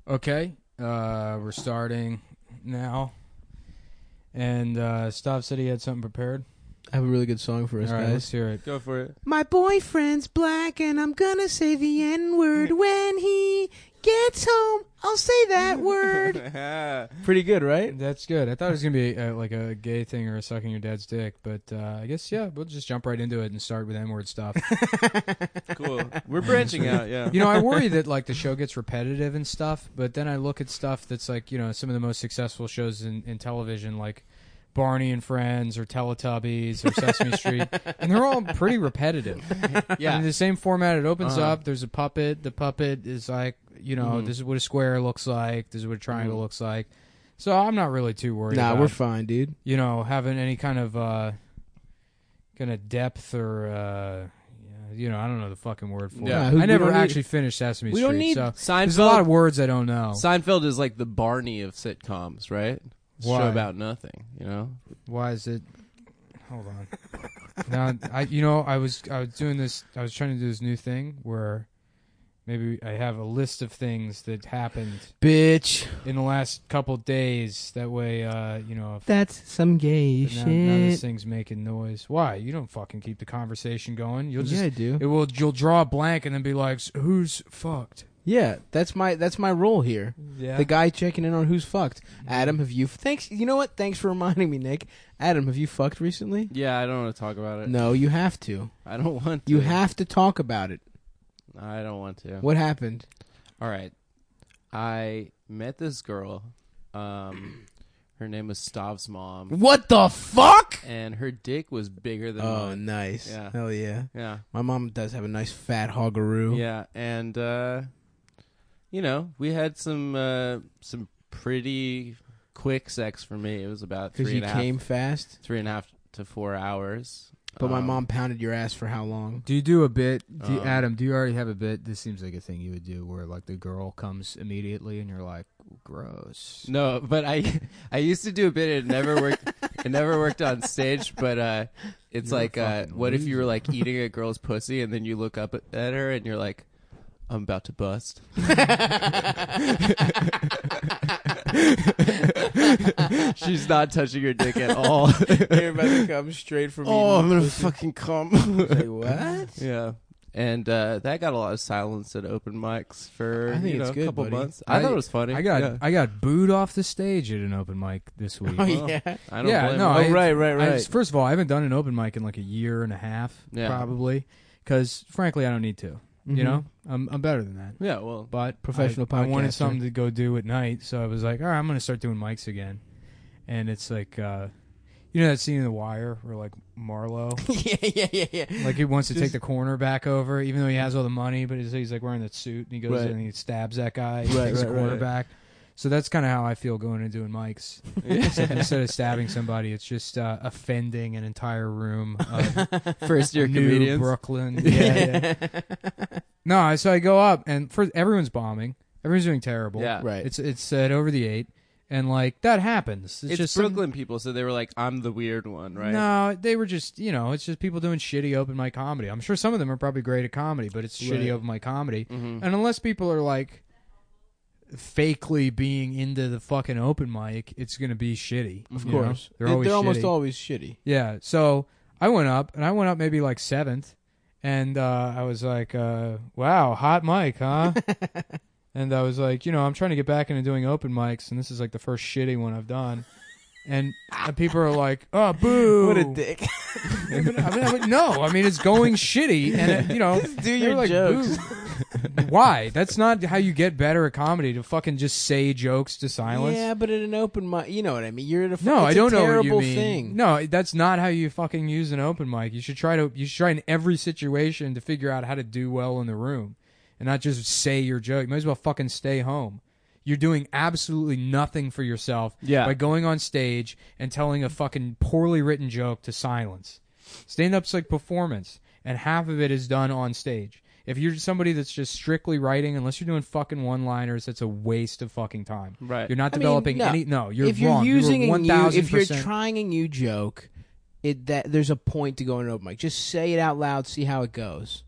Okay, we're starting now. And Stav said he had something prepared. I have a really good song for us, All right, guys. let's hear it. Go for it. My boyfriend's black, and I'm gonna say the N-word when he gets home. I'll say that word. Pretty good, right? That's good. I thought it was going to be like a gay thing or sucking your dad's dick, but I guess, yeah, we'll just jump right into it and start with N-word stuff. Cool. We're branching out, yeah. You know, I worry that like the show gets repetitive and stuff, but then I look at stuff that's like, you know, some of the most successful shows in television, like Barney and Friends or Teletubbies or Sesame Street, and they're all pretty repetitive. Yeah. In the same format, it opens up, there's a puppet, the puppet is like, you know, this is what a square looks like, this is what a triangle looks like. So I'm not really too worried about, we're fine, dude. you know, having any kind of depth or you know, I don't know the fucking word for Yeah. it. I never don't need- actually finished Sesame we Street, don't need so Seinfeld. there's a lot of words I don't know. Seinfeld is like the Barney of sitcoms, right? It's a Why? show about nothing, you know? Why is it? Hold on. Now, I was doing this. I was trying to do this new thing where maybe I have a list of things that happened Bitch. in the last couple days. That way, you know, if That's some gay now this shit. thing's making noise. Why? You don't fucking keep the conversation going. You'll just Yeah, I do. you'll draw a blank and then be like, "Who's fucked?" Yeah, that's my role here. Yeah. The guy checking in on who's fucked. Adam, have you... Thanks. You know what? Thanks for reminding me, Nick. Adam, have you fucked recently? Yeah, I don't want to talk about it. No, you have to. I don't want to. You have to talk about it. I don't want to. What happened? All right. I met this girl. Her name was Stav's mom. What the fuck? And her dick was bigger than Oh, mine. nice. Yeah. Hell yeah. Yeah. My mom does have a nice fat hoggaroo. Yeah. And, you know, we had some pretty quick sex for me. It was about Because you came fast. 3.5 to 4 hours. But my mom pounded your ass for how long? Do you do a bit? Adam, do you already have a bit? This seems like a thing you would do where like the girl comes immediately and you're like, gross. No, but I used to do a bit. It never worked. It never worked on stage. But it's You're a like, fucking what if you were loser. like eating a girl's pussy and then you look up at her and you're like, I'm about to bust. She's not touching your dick at all. You're about to come straight from Oh, I'm eating gonna pussy. fucking come. Say, what? Yeah. And that got a lot of silence at open mics for I think it's a good, couple buddy. months. I thought it was funny. I got booed off the stage at an open mic this week. Oh, Well, yeah. I don't Yeah, blame no, him. I- right. First of all, I haven't done an open mic in like a year and a half, Yeah. probably, because frankly, I don't need to. You Mhm. know, I'm better than that. Yeah, well, But Professional I wanted podcaster. something to go do at night, so I was like, all right, I'm going to start doing mics again. And it's like, you know that scene in The Wire where like Marlo, yeah. like he wants to Just- take the corner back over, even though he has all the money, but he's like wearing that suit and he goes Right. in and he stabs that guy, Right, takes the right, corner right. back. So that's kind of how I feel going and doing mics. Instead of stabbing somebody, it's just offending an entire room of first year New comedians. Brooklyn. Yeah. No, so I go up and everyone's bombing. Everyone's doing terrible. Yeah. Right. It's at over the 8, and like that happens. It's just Brooklyn people, so they were like, I'm the weird one, right? No, they were just, you know, it's just people doing shitty open mic comedy. I'm sure some of them are probably great at comedy, but it's Right. shitty open mic comedy. Mm-hmm. And unless people are like fakely being into the fucking open mic, it's going to be shitty. Of you know? course. They're always almost shitty. always shitty. Yeah, so I went up maybe like 7th, and I was like, wow, hot mic, huh? And I was like, you know, I'm trying to get back into doing open mics, and this is like the first shitty one I've done. And people are like, oh, boo. What a dick. No, it's going shitty, and you know, Do they your were like, jokes. boo. Why? That's not how you get better at comedy, to fucking just say jokes to silence. Yeah, but at an open mic, you know what I mean. You're at a No, it's I don't a know what terrible you mean. thing. No, that's not how you fucking use an open mic. You should try in every situation to figure out how to do well in the room, and not just say your joke. You might as well fucking stay home. You're doing absolutely nothing for yourself by going on stage and telling a fucking poorly written joke to silence. Stand-up's like performance, and half of it is done on stage. If you're somebody that's just strictly writing, unless you're doing fucking one-liners, that's a waste of fucking time. Right. You're not developing any. No, you're if you're wrong. using you're a new, 1,000%. if you're trying a new joke, there's a point to going to open mic. Just say it out loud, see how it goes.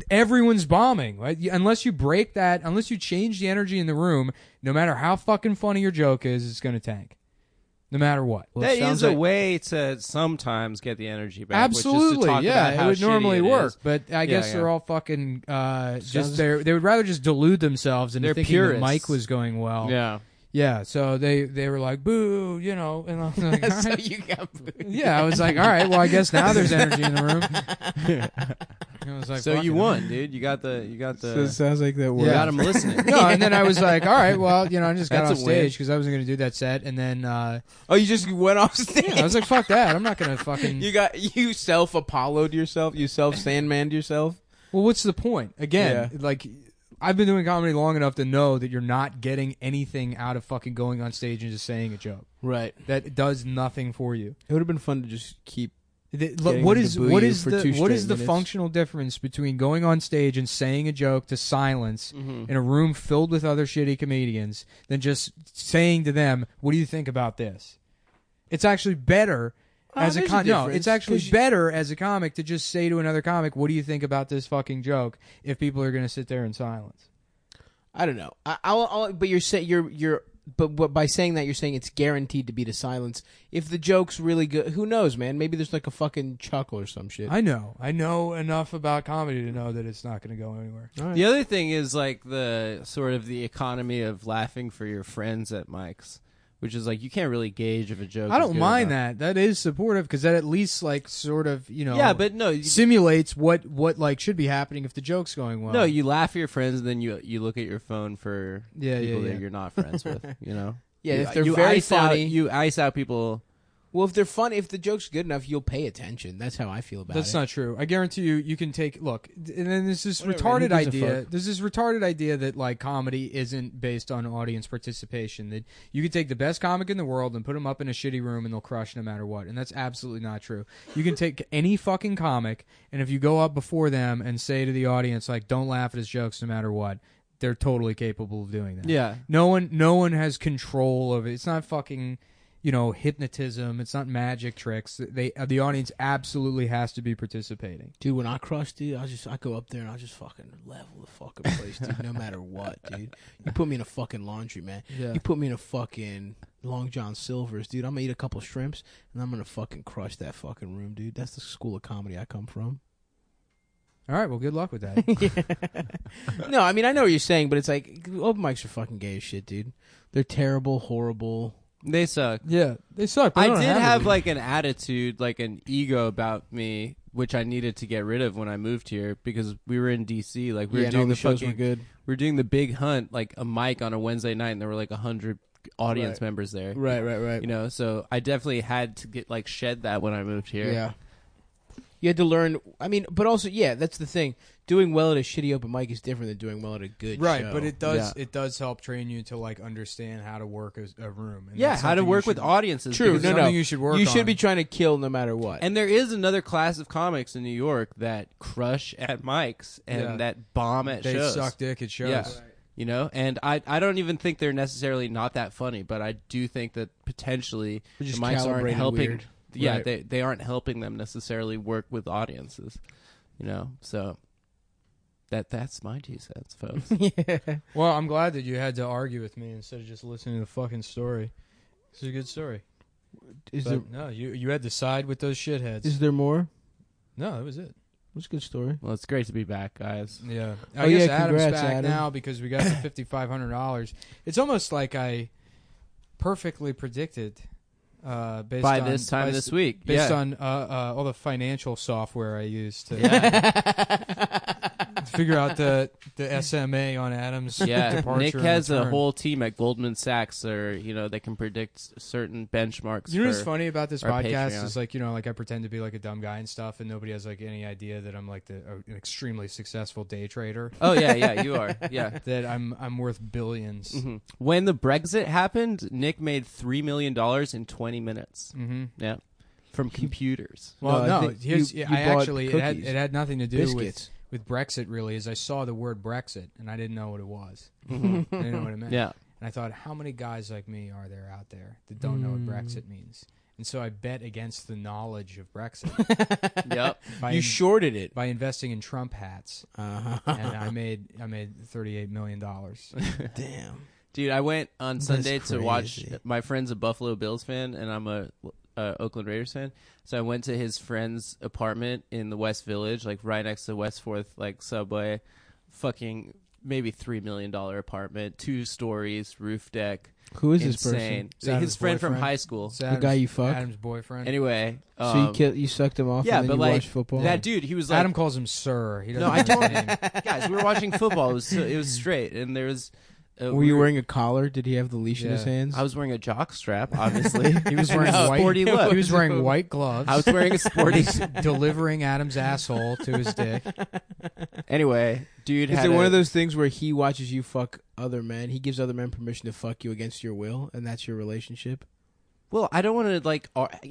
everyone's bombing. Right? Unless you break that, unless you change the energy in the room, no matter how fucking funny your joke is, it's going to tank. No matter what. Well, that is a way to sometimes get the energy back. Absolutely, which is to talk about how it would normally work. is. But I guess they're all fucking they would rather just delude themselves into thinking purists. the mic was going well. Yeah. Yeah, so they were like, boo, and I was like, all So right. you got booed. Yeah, I was like, all right, well, I guess now there's energy in the room. I was like, So fuck you it. won, dude. You got the. So it sounds like that You worked. got him listening. No, and then I was like, all right, well, I just got That's off a win. stage because I wasn't going to do that set, and then Oh, you just went off stage. I was like, fuck that, I'm not going to fucking. You self-Apollo'd yourself. You self-Sandman'd yourself. Well, what's the point? Again, like, I've been doing comedy long enough to know that you're not getting anything out of fucking going on stage and just saying a joke. Right. That does nothing for you. It would have been fun to just keep. What them is to boo what you is for the 2 what is straight the minutes. functional difference between going on stage and saying a joke to silence in a room filled with other shitty comedians than just saying to them, "What do you think about this?" It's actually better as a there's a no. difference, It's actually 'cause better as a comic to just say to another comic, "What do you think about this fucking joke?" If people are going to sit there in silence. I don't know. But you're saying but by saying that, you're saying it's guaranteed to be to silence. If the joke's really good, who knows, man? Maybe there's like a fucking chuckle or some shit. I know enough about comedy to know that it's not going to go anywhere. All right. The other thing is like the sort of the economy of laughing for your friends at mics, which is like you can't really gauge if a joke. I is don't good mind or not. that. That is supportive because that at least like sort of Yeah, but no, simulates what like should be happening if the joke's going well. no, you laugh at your friends and then you look at your phone for Yeah, people yeah. that you're not friends with. Yeah, You- if they're you very ice out- funny. you ice out people. Well, if they're funny, if the joke's good enough, you'll pay attention. That's how I feel about That's it. not true. I guarantee you can take look, and then there's this Whatever, man, retarded who gives a idea. fuck? There's this retarded idea that like comedy isn't based on audience participation. That you could take the best comic in the world and put them up in a shitty room and they'll crush no matter what. And that's absolutely not true. You can take any fucking comic, and if you go up before them and say to the audience like, "Don't laugh at his jokes no matter what," they're totally capable of doing that. Yeah, No one has control of it. It's not fucking, hypnotism. It's not magic tricks. The audience absolutely has to be participating. Dude, when I crush, dude, I go up there and I just fucking level the fucking place, dude. No matter what, dude. You put me in a fucking laundry, man. Yeah. You put me in a fucking Long John Silver's, dude. I'm gonna eat a couple shrimps and I'm gonna fucking crush that fucking room, dude. That's the school of comedy I come from. All right, well, good luck with that. No, I mean I know what you're saying, but it's like open mics are fucking gay as shit, dude. They're terrible, horrible. they suck. Yeah, they suck. But I they don't did to have be. like an attitude, like an ego about me, which I needed to get rid of when I moved here because we were in DC. Like we were and all doing the the shows fucking, were good. we were doing the Big Hunt, like a mic on a Wednesday night, and there were like 100 audience Right. members there. Right. So I definitely had to get like shed that when I moved here. Yeah. You had to learn. I mean, but also, yeah, that's the thing. Doing well at a shitty open mic is different than doing well at a good right, show. but it does help train you to like understand how to work a room. And Yeah, that's how to something work you with should- audiences. True. because- No, something no. you should work You should on. be trying to kill no matter what. And there is another class of comics in New York that crush at mics and Yeah. that bomb at They shows. suck dick at shows. Yeah. And I don't even think they're necessarily not that funny, but I do think that potentially the They're just mics aren't calibrated helping. weird. Yeah, Right. they aren't helping them necessarily work with audiences. So that's my 2 cents, folks. Yeah. Well, I'm glad that you had to argue with me instead of just listening to the fucking story. It's a good story. Is But no, you had to side with those shitheads. there more? No, that was it. It's a good story. Well, it's great to be back, guys. Yeah. Oh, I guess yeah, Adam's congrats, back Adam. now because we got the $5,500. It's almost like I perfectly predicted based By on this time this week, based yeah. on all the financial software I used to Yeah. figure out the SMA on Adam's Yeah, departure. Nick and has a return. whole team at Goldman Sachs, or they can predict certain benchmarks. You know what's for- funny about this our podcast Patreon. is like I pretend to be like a dumb guy and stuff, and nobody has like any idea that I'm like an extremely successful day trader. Oh yeah, you are. Yeah. That I'm worth billions. Mhm. When the Brexit happened, Nick made $3 million in 20 minutes. Mm-hmm. Yeah, from computers. Well, No, I no, think here's, you I bought actually cookies. it had nothing to do Biscuits. with Brexit really. Is I saw the word Brexit and I didn't know what it was. Mhm. I didn't know what it meant. Yeah. And I thought, how many guys like me are there out there that don't know what Brexit means? and so I bet against the knowledge of Brexit. Yep. You shorted it. by investing in Trump hats, and I made $38 million. Damn. Dude, I went on Sunday to watch. crazy. My friend's a Buffalo Bills fan, and I'm a Oakland Raiders fan. So I went to his friend's apartment in the West Village, like right next to West 4th, like subway. Fucking maybe $3 million apartment, 2 stories, roof deck. Who is this Insane. person? Is His friend from high school. It's The guy you fuck? Adam's boyfriend. Anyway, So you sucked him off yeah, and then but you like watched football? that dude, he was like, Adam calls him Sir. He doesn't No, I know his told name. guys, we were watching football. It was straight, and there was. Were you wearing a collar? Did he have the leash in his Yeah. hands? I was wearing a jock strap, obviously. He was wearing No, white. sporty look. He was wearing white gloves. I was wearing a sporty. delivering Adam's asshole to his dick. Anyway, dude, Is had it one a- of those things where he watches you fuck other men? He gives other men permission to fuck you against your will, and that's your relationship? Well, I don't want to like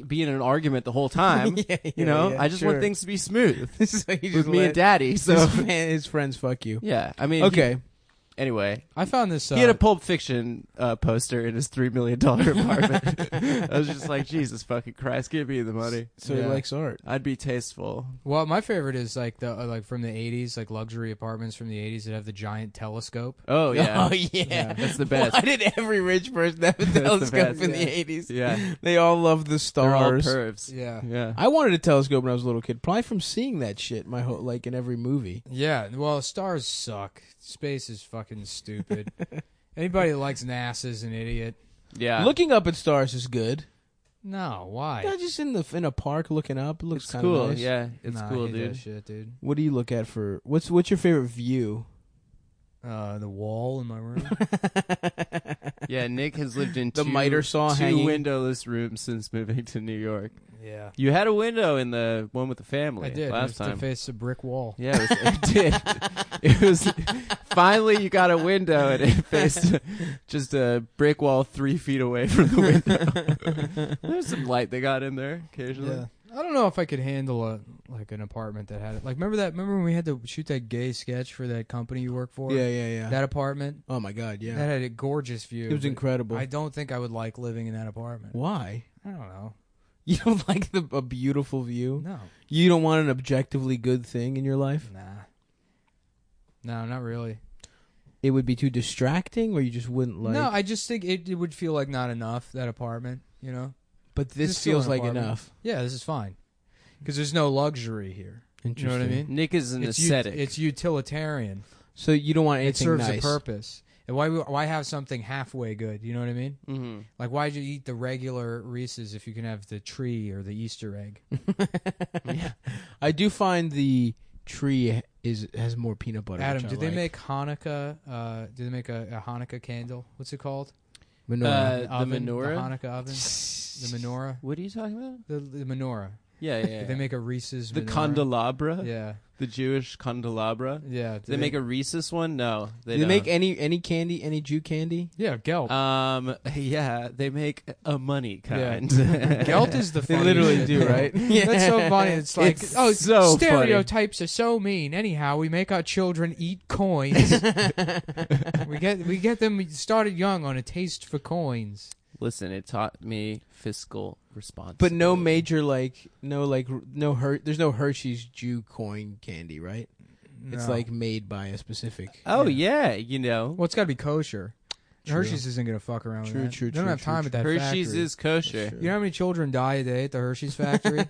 be in an argument the whole time. You know, I just want things to be smooth so he with just me and Daddy. So his friends fuck you. yeah, I mean, Okay. anyway, I found this. he had a Pulp Fiction poster in his $3 million apartment. I was just like, Jesus fucking Christ, give me the money. So he Yeah. likes art. I'd be tasteful. Well, my favorite is like the like from the '80s, like luxury apartments from the '80s that have the giant telescope. Oh yeah, Oh, yeah. that's the best. Why did every rich person have a the telescope best. in the Yeah. 80s? Yeah, They all love the they're all stars. pervs. Yeah. Yeah. I wanted a telescope when I was a little kid, probably from seeing that shit my whole like in every movie. Yeah. Well, stars suck. Space is fucking stupid. Anybody that likes NASA is an idiot. Yeah. Looking up at stars is good. No, why? Yeah, just in a park looking up, it looks It's kind of cool. nice. Yeah, it's Nah, I cool, hate dude. That shit, dude. What do you look at for what's your favorite view? The wall in my room. Yeah, Nick has lived in The miter saw two hanging. windowless rooms since moving to New York. Yeah. You had a window in the one with the family I did. It last was time. to face a brick wall. Yeah, it did. It was finally you got a window and it faced just a brick wall 3 feet away from the window. There's some light they got in there occasionally. Yeah. I don't know if I could handle an apartment that had it. Like remember when we had to shoot that gay sketch for that company you work for? Yeah. That apartment? Oh my god, yeah. That had a gorgeous view. It was but incredible. I don't think I would like living in that apartment. Why? I don't know. You don't like a beautiful view? No. You don't want an objectively good thing in your life? Nah. No, not really. It would be too distracting, or you just wouldn't like. No, I just think it would feel like not enough, that apartment, you know? but this Just feel feels an like apartment. enough. Yeah, this is fine. Because there's no luxury here. You know what I Interesting. mean? Nick is an It's ascetic. it's utilitarian. So you don't want It anything serves nice. a purpose. And why have something halfway good? You know what I mean? mm-hmm. Like, why'd you eat the regular Reese's if you can have the tree or the Easter egg? Yeah. I do find the tree has more peanut butter. Adam, which I did they like. make Hanukkah? Did they make a Hanukkah candle? What's it called? menorah? The Oven, menorah? The Hanukkah oven. The menorah. What are you talking about? The menorah. Yeah. Did they make a Reese's the menorah? candelabra? Yeah. The Jewish candelabra? Yeah. Did they make a Reese's one? No. Do they make any candy, any Jew candy? Yeah, Gelt. Yeah, they make a money kind. Gelt is the They funniest literally shit. do, right? That's so funny. It's like, It's oh, so stereotypes are so mean. Anyhow, we make our children eat coins. we get them started young on a taste for coins. Listen, it taught me fiscal responsibility. But no major there's no Hershey's Jew coin candy, right? It's No. like made by a specific. Oh yeah, you know. Well, it's got to be kosher. True. Hershey's isn't going to fuck around True, with that. true, They don't true, have time true, at that Hershey's factory. is kosher. That's true. You know how many children die a day at the Hershey's factory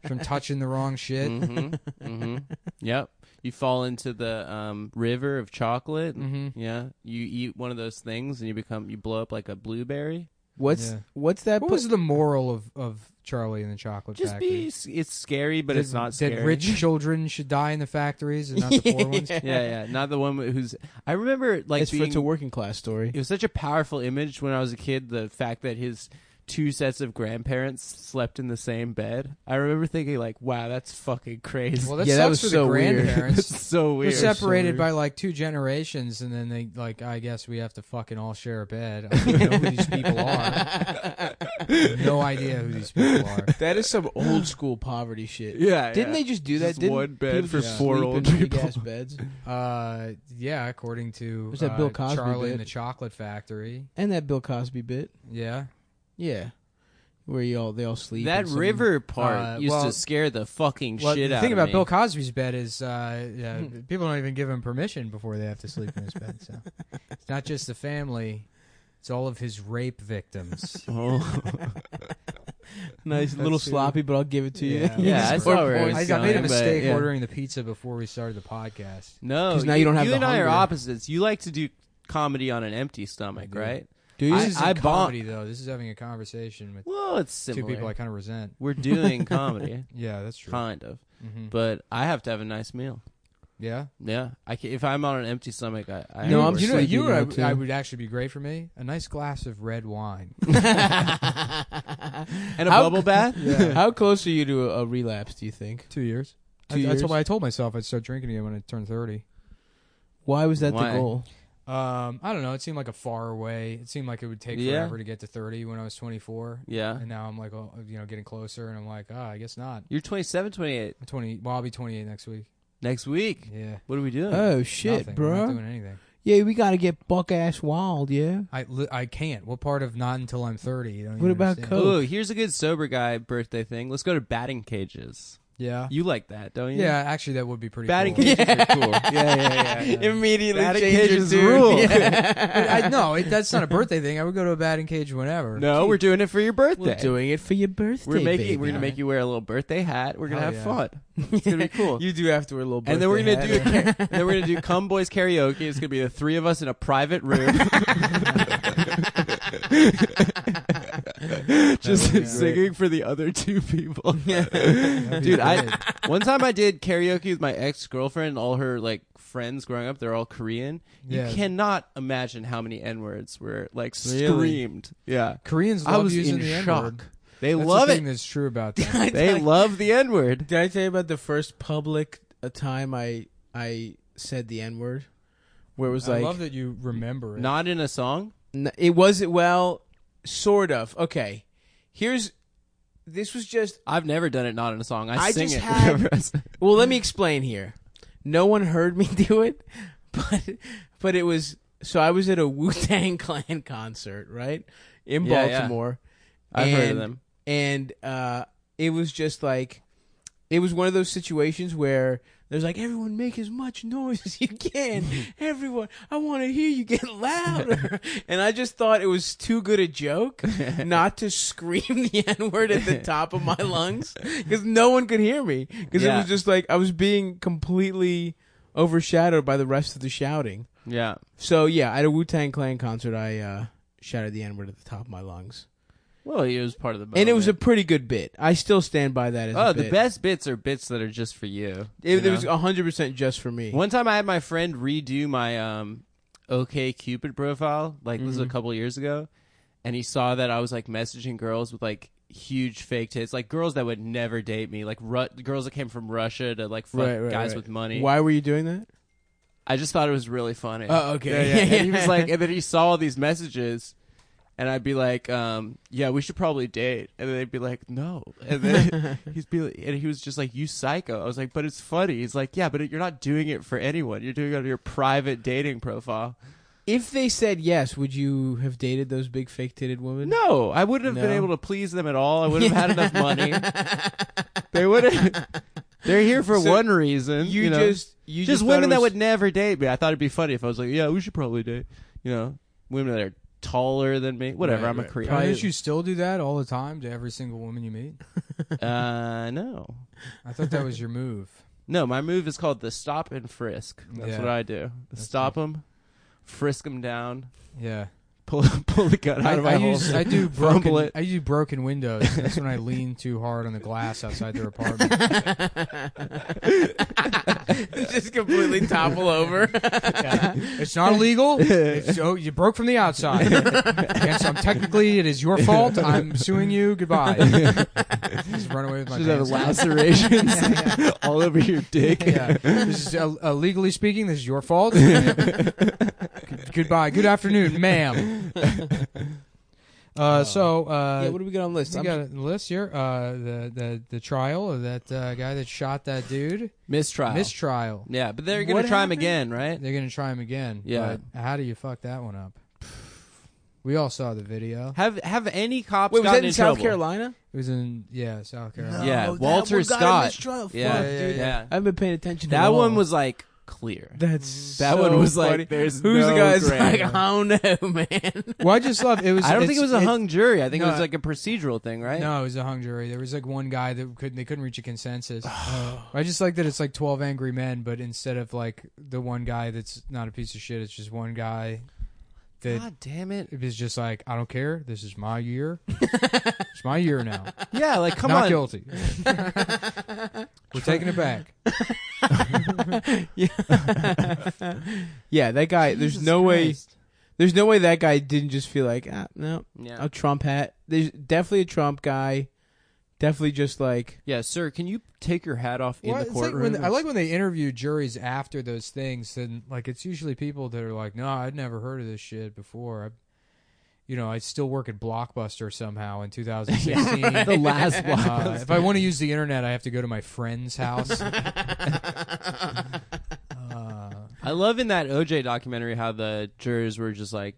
from touching the wrong shit? Mm-hmm. Yep. You fall into the river of chocolate. Mm-hmm. Yeah. You eat one of those things and you blow up like a blueberry. What's Yeah. that? What was the moral of Charlie and the Chocolate Just Factory? it's scary, but it's not scary. That rich children should die in the factories and not the poor ones. Yeah. Not the one who's. I remember like it's a working class story. It was such a powerful image when I was a kid. The fact that his 2 sets of grandparents slept in the same bed. I remember thinking like, "Wow, that's fucking crazy." Well, that Yeah, sucks that was for so the weird. grandparents. That's so They're weird. separated weird. by like 2 generations, and then they like. I guess we have to fucking all share a bed. I don't know who these people are. I have no idea who these people are. That is some old school poverty shit. Yeah. Didn't they just do that? Just Didn't one bed people for just 4 sleep old in people. big-ass beds? Yeah, according to There's that Bill Cosby Charlie bit. and the Chocolate Factory. And that Bill Cosby bit. Yeah. Yeah. where they all sleep. That in some- river part used well- to scare the fucking Well, shit the out thing of about me. Bill Cosby's bed is people don't even give him permission before they have to sleep in his bed. So it's not just the family; it's all of his rape victims. Oh. Nice, a little That's sloppy, but I'll give it to you. Yeah. Yeah, I Score saw where it points. was I made a going, but, mistake yeah. ordering the pizza before we started the podcast. No, 'Cause now you don't have you the and I are hunger. opposites. You like to do comedy on an empty stomach, do. right? Do you? This isn't I comedy though. This is having a conversation with Well, it's similar. two people I kind of resent. We're doing comedy, Yeah, that's true. kind of, Mhm. but I have to have a nice meal. Yeah. Yeah, if I'm on an empty stomach, I No, I'm work. you know, sleepy you now, know, too. I would actually be great for me. A nice glass of red wine. and a bubble bath. How close are you to a relapse? Do you think? 2 years. 2 years? I told myself I'd start drinking again when I turned 30. Why was that Why? the goal? I don't know. It seemed like a far away. It seemed like it would take Yeah. forever to get to 30 when I was 24. Yeah, And now I'm like, oh, getting closer, and I'm like, I guess not. you're 27, 28 I'm 20. Well, I'll be 28 next week. next week. Yeah. What are we doing? Oh shit, Nothing. I'm not bro! doing anything. Yeah, we gotta get buck ass wild. Yeah. I can't. What part of not until I'm 30? You don't What even about understand. Coke? Oh, here's a good sober guy birthday thing. Let's go to batting cages. Yeah. You like that, don't you? Yeah, actually, that would be pretty Batting cool. cages are cool. Yeah. Immediately Batting change your cages tune. rule. Yeah. No, that's not a birthday thing. I would go to a batting cage whenever. No, we're doing it for your birthday. We're doing it for your birthday. We're baby. gonna make you wear a little birthday hat. We're gonna Hell have yeah. fun. It's gonna be cool. You do have to wear a little. And then we're gonna birthday do hat. then we're gonna do Come Boys karaoke. It's gonna be the three of us in a private room, just That would be singing for the other two people. That'd be Dude, great. one time I did karaoke with my ex girlfriend and all her like friends growing up. They're all Korean. Yeah. You cannot imagine how many N words were like Really? screamed. Yeah, Koreans I love was using in the N shock. word. They That's love the it. thing that's true about them. They love the N word. Did I tell you about the first public time I said the N word? Where it was I like love that you remember it. Not in a song. It was well, sort of. Okay, this was just. I've never done it not in a song. I I sing just it. had- whenever I sing. Well, let me explain here. No one heard me do it, but it was. So I was at a Wu-Tang Clan concert, right, in Yeah, yeah. Baltimore. I've heard of And- them. And it was just like, it was one of those situations where there's like, everyone make as much noise as you can. Everyone, I want to hear you get louder. And I just thought it was too good a joke not to scream the N-word at the top of my lungs because no one could hear me. Because it Yeah. was just like, I was being completely overshadowed by the rest of the shouting. Yeah. So yeah, at a Wu-Tang Clan concert, I shouted the N-word at the top of my lungs. Well, it was part of the moment. And it was a pretty good bit. I still stand by that as a the bit. best bits are bits that are just for you. It you was know? 100% just for me. One time I had my friend redo my OK Cupid profile, like this was a couple years ago, and he saw that I was like messaging girls with like huge fake tits, like girls that would never date me, like girls that came from Russia to like fuck guys with money. Why were you doing that? I just thought it was really funny. Oh, okay. Yeah. And he was like, and then he saw all these messages. And I'd be like, yeah, we should probably date. And then they'd be like, no. And then he was just like, you psycho. I was like, but it's funny. He's like, yeah, but you're not doing it for anyone. You're doing it on your private dating profile. If they said yes, would you have dated those big fake-titted women? No, I wouldn't have been No. able to please them at all. I wouldn't have had enough money. They wouldn't. They're here for So one reason. You know? just just thought women it that was- would never date me. I thought it'd be funny if I was like, yeah, we should probably date. You know, women that are taller than me. Whatever. Right, I'm a right. creep. Don't you still do that all the time to every single woman you meet? No. I thought that was your move. No, my move is called the stop and frisk. That's Yeah. what I do. Stop them, frisk them down, Yeah. pull the gun out of my holster, I do fumble broken. it. I do broken windows. That's when I lean too hard on the glass outside their apartment. just completely topple over. It's not illegal. You broke from the outside. Yes, technically it is your fault. I'm suing you. Goodbye. Just run away with my Just have pants. lacerations all over your dick. Yeah. This is legally speaking. This is your fault. Goodbye. Good afternoon, ma'am. Yeah, what do we got on the list? You got a list here. The trial of that guy that shot that dude. Mistrial. Mistrial. Yeah, but they're What gonna try him happened? again, right? They're gonna try him again. Yeah. But how do you fuck that one up? We all saw the video. Have any cops Wait, was gotten that in in South trouble? Carolina? It was in South Carolina. Yeah, that Walter one got him Scott. mistrial. Yeah, Fuck, yeah, dude. yeah. I haven't been paying attention to That it one all. was like clear. That's That so one was like, funny. there's Who's no the guy's gray like, area. I don't know, man. Well, I just love it. Was. I don't think it was a it's- hung jury. I think it no, was like a procedural thing, right? No, it was a hung jury. There was like one guy that they couldn't reach a consensus. I just like that it's like 12 angry men, but instead of like the one guy that's not a piece of shit, it's just one guy that God damn it! it was just like, I don't care. This is my year. It's my year now. Yeah, like come not on. guilty. We're taking it back. Yeah, that guy. There's Jesus no way. Christ. There's no way that guy didn't just feel like, no, Yeah. a Trump hat. There's definitely a Trump guy. Definitely just like, Yeah, sir. Can you take your hat off in Well, the it's like courtroom? I like when they interview juries after those things, and like it's usually people that are like, "No, I'd never heard of this shit before." I still work at Blockbuster somehow in 2016. the last Blockbuster. If I want to use the internet, I have to go to my friend's house. I love in that OJ documentary how the jurors were just like,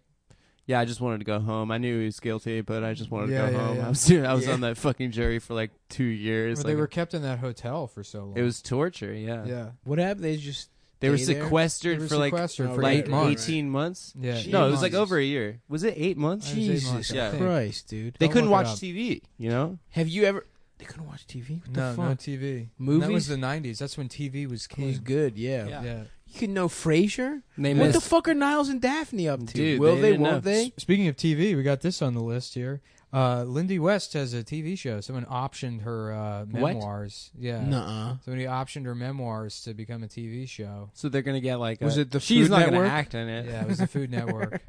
"Yeah, I just wanted to go home. I knew he was guilty, but I just wanted to Yeah, go yeah, home." yeah. I was on that fucking jury for like 2 years. Well, they Like, were kept in that hotel for so long. it was torture. Yeah, yeah. what happened? They just they were stay there? sequestered They were for like sequestered for like 8 months. 18 months. Yeah, Jeez. No, it 8 was like months. over a year. Was it 8 months? It was 8 Jesus months, I Yeah. think. Christ, dude. They Don't couldn't look it watch up. TV. You know? Have you ever? They couldn't watch TV. What the No, fuck? no TV. Movies? That was the 90s. That's when TV was It king. was good. Yeah. Yeah. Yeah. You could know Frasier. They What the missed. fuck are Niles and Daphne up to? Dude, Will they they? didn't Won't know. they? Speaking of TV, we got this on the list here. Lindy West has a TV show. Someone optioned her memoirs. Yeah. Nuh-uh. Somebody optioned her memoirs to become a TV show. So they're gonna get like. Was it the She's Food not Network? gonna act in it. Yeah, it was the Food Network.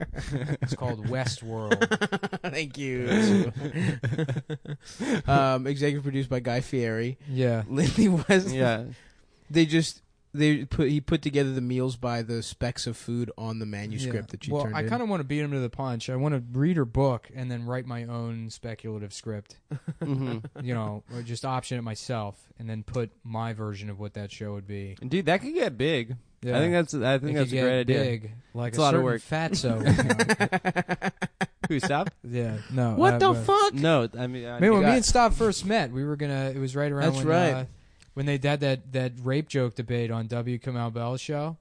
It's called Westworld. Thank you. Executive produced by Guy Fieri. Yeah. Lindy West. Yeah. He put together the meals by the specs of food on the manuscript that she well, turned I in. kind of want to beat him to the punch. I want to read her book and then write my own speculative script. hmm Or just option it myself and then put my version of what that show would be. Dude, that could get big. Yeah. I think that's It a could great get idea. big, like It's a a lot of certain work. fatso. Who stop? Yeah, no. What the but- fuck? No, I mean, Man, when me and Stop first met, we were gonna. It was right around That's when, right. When they had that rape joke debate on W. Kamau Bell's show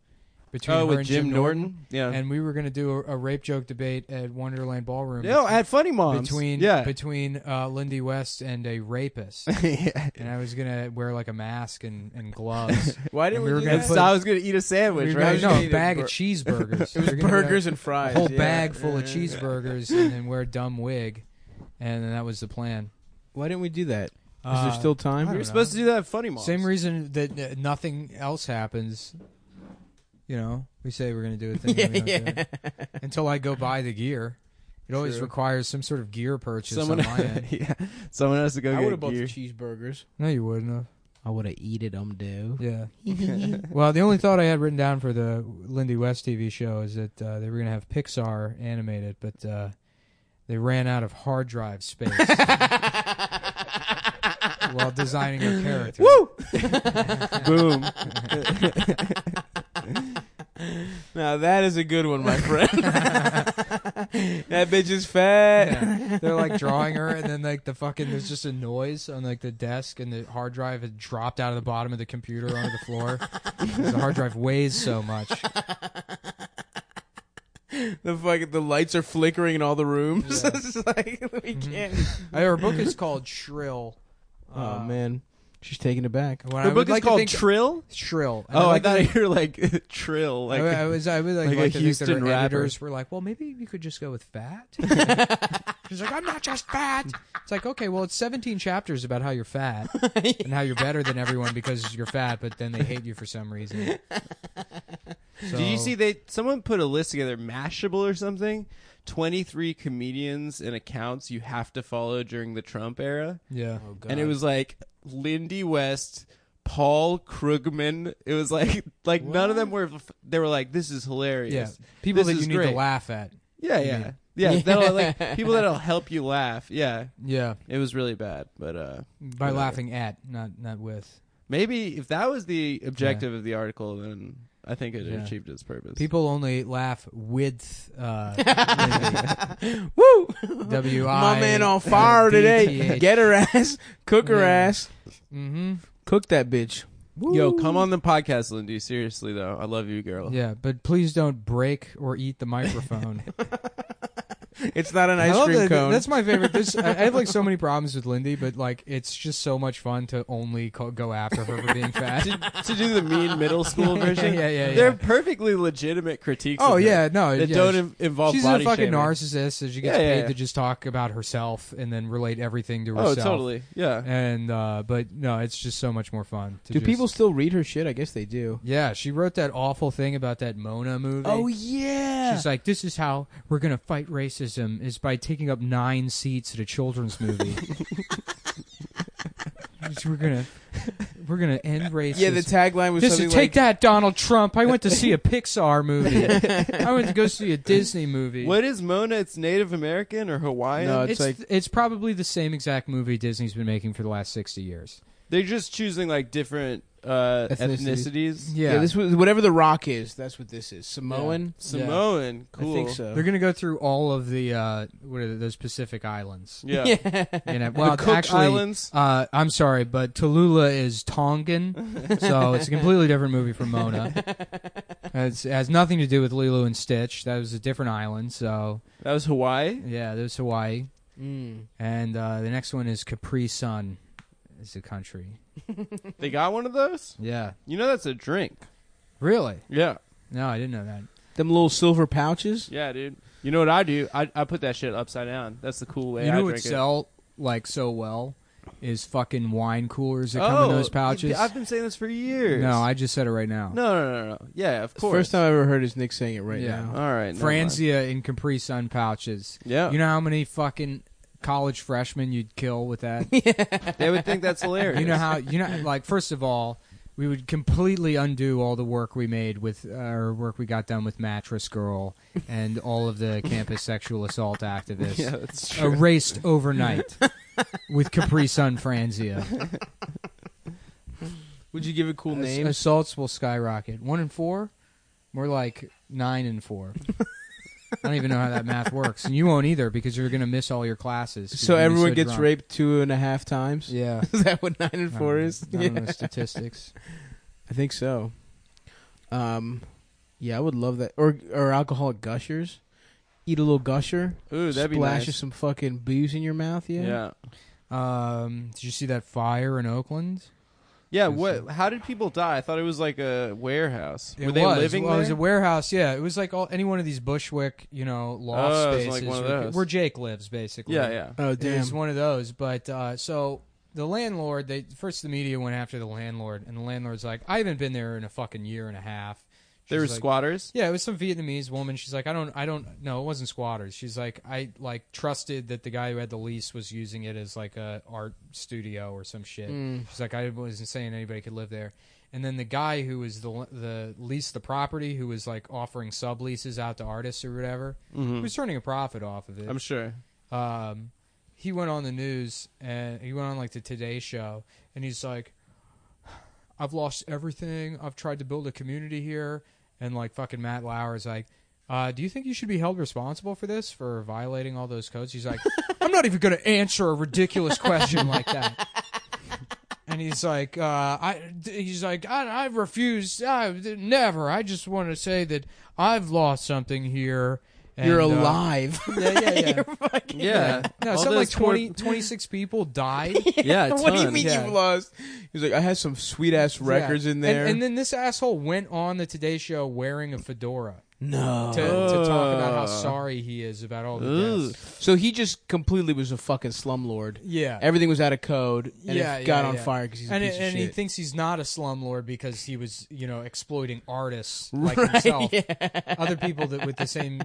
between her with and Jim Norton. Yeah. and we were gonna do a rape joke debate at Wonderland Ballroom. No, at Funny Moms. between yeah. between Lindy West and a rapist, Yeah. and I was gonna wear like a mask and gloves. Why didn't We we, were do gonna that? put- So I was gonna eat a sandwich, We were right? gonna- no, Eat a a bag bur- of cheeseburgers. It was We were gonna burgers get and fries. a whole yeah. bag full of cheeseburgers, and then wear a dumb wig, and then that was the plan. Why didn't we do that? Is there still time? I We don't were know. supposed to do that at Funny Moms. Same reason that nothing else happens. We say we're going to do a thing. Yeah, and we don't do yeah. it. Until I go buy the gear. It always True. requires some sort of gear purchase Someone, on my end. yeah, someone has to go I would get have bought gear. the cheeseburgers. No, you wouldn't have. I would have eaten them, dude. Yeah. Well, the only thought I had written down for the Lindy West TV show is that they were going to have Pixar animated, but they ran out of hard drive space while designing her character. Woo! Boom. Now that is a good one, my friend. That bitch is fat. Yeah. They're like drawing her, and then like there's just a noise on like the desk, and the hard drive had dropped out of the bottom of the computer onto the floor. 'Cause the hard drive weighs so much. The lights are flickering in all the rooms. Yeah. It's like we can't. Her book is called Shrill. Oh man, she's taking it back. When Her I book would is like to called think- Trill. Shrill. And Oh, I like to thought think- you were like Trill. Like I would like a like to think that Houston her rapper. editors were like, well, maybe you could just go with fat. She's like, I'm not just fat. It's like, okay, well, it's 17 chapters about how you're fat and how you're better than everyone because you're fat, but then they hate you for some reason. So, Did you see someone put a list together, Mashable or something? 23 comedians and accounts you have to follow during the Trump era. Yeah. Oh god. And it was like Lindy West, Paul Krugman. It was like none of them were. They were like, this is hilarious. Yeah. People This that is you need great. to laugh at. Yeah, You yeah, mean. yeah. That'll, like people that'll help you laugh. Yeah, Yeah. it was really bad, but By Whatever. laughing at, not with. maybe if that was the objective of the article, then I think it Yeah. achieved its purpose. People only laugh with Lindy. Woo! W-I. My man on fire today. DTH. Get her ass. Cook her ass. Mm-hmm. Cook that bitch. Yo, come on the podcast, Lindy. Seriously, though. I love you, girl. Yeah, but please don't break or eat the microphone. It's not an I ice love cream that- cone. That's my favorite. I have like so many problems with Lindy, but like it's just so much fun to only go after her for being fat. To do the mean middle school version. Yeah. They're perfectly legitimate critiques. Oh of yeah, it no, that yeah, don't involve she's body a fucking shaming. narcissist, so she gets Yeah, paid yeah. to just talk about herself and then relate everything to Oh, herself. totally. Yeah. And but no, it's just so much more fun. Do people still read her shit? I guess they do. Yeah, she wrote that awful thing about that Mona movie. Oh yeah. She's like, this is how we're gonna fight racism is by taking up 9 seats at a children's movie. we're gonna end racism. Yeah, the tagline was This something is take like, that, Donald Trump. I went to see a Pixar movie. I went to go see a Disney movie. What is Mona? It's Native American or Hawaiian? No, It's like- it's probably the same exact movie Disney's been making for the last 60 years. They're just choosing like different ethnicities. yeah. This was whatever The Rock is. That's what this is. Samoan. Samoan. Cool. I think so. They're gonna go through all of the what are those Pacific islands. Yeah. You know, well, The Cook actually, Islands. I'm sorry, but Tallulah is Tongan, so it's a completely different movie from Mona. It has nothing to do with Lilo and Stitch. That was a different island. So That was Hawaii. yeah, there's Hawaii, Mm. and the next one is Capri Sun, is a country. They got one of those? Yeah, You know that's a drink. really? Yeah. No, I didn't know that. Them little silver pouches. Yeah, dude. You know what I do? I put that shit upside down. That's the cool way You I know what drink it. sell like so well is fucking wine coolers that come in those pouches. I've been saying this for years. No, I just said it right now. No. Yeah, of course. First time I ever heard is Nick saying it right Yeah. now. All right. never mind. Franzia in Capri Sun pouches. Yeah. You know how many fucking college freshmen you'd kill with that? They would think that's hilarious. You know how like first of all, we would completely undo all the work we made with work we got done with Mattress Girl and all of the campus sexual assault activists. Yeah, that's true. Erased overnight with Capri Sun Franzia. Would you give it cool names? Assaults will skyrocket. 1 in 4? More like 9 in 4. I don't even know how that math works, and you won't either because you're going to miss all your classes. 'cause So you're gonna be everyone so gets drunk. raped 2.5 times. Yeah. Is that what 9 and 4 I is? don't know statistics. I think so. Yeah, I would love that. Or alcoholic gushers. Eat a little gusher. Ooh, that'd be Splash nice. some fucking booze in your mouth. Yeah. Did you see that fire in Oakland? Yeah, what? How did people die? I thought it was like a warehouse. Were It they was. living Well, it was there? a warehouse. Yeah, it was like any one of these Bushwick, loft Oh, it was spaces like one of where- those. where Jake lives, basically. Yeah. Oh, It damn. was one of those. But so the landlord, first the media went after the landlord, and the landlord's like, I haven't been there in a fucking year and a half. There were She's like, squatters? Yeah, it was some Vietnamese woman. She's like, I don't no, it wasn't squatters. She's like, I trusted that the guy who had the lease was using it as like a art studio or some shit. She's like, I wasn't saying anybody could live there. And then the guy who was the leased the property, who was like offering subleases out to artists or whatever, he was turning a profit off of it. I'm sure. He went on the news and he went on like the Today Show, and he's like, I've lost everything. I've tried to build a community here. And like fucking Matt Lauer's like, do you think you should be held responsible for this, for violating all those codes? He's like, I'm not even going to answer a ridiculous question like that. And he's like, I refuse. Never. I just want to say that I've lost something here. And, You're alive. Yeah. Yeah. No, All something like those poor- 26 people died. Yeah, a What do you ton. mean Yeah. you've lost? He's like, I had some sweet ass records Yeah. in there. And then this asshole went on the Today Show wearing a fedora no. to talk about how sorry he is about all the Ugh. deaths. So he just completely was a fucking slumlord. Yeah. Everything was out of code, and Yeah, it got yeah, on yeah. fire because he's a piece of And shit. he thinks he's not a slumlord because he was, exploiting artists like Right, himself, yeah. other people that with the same,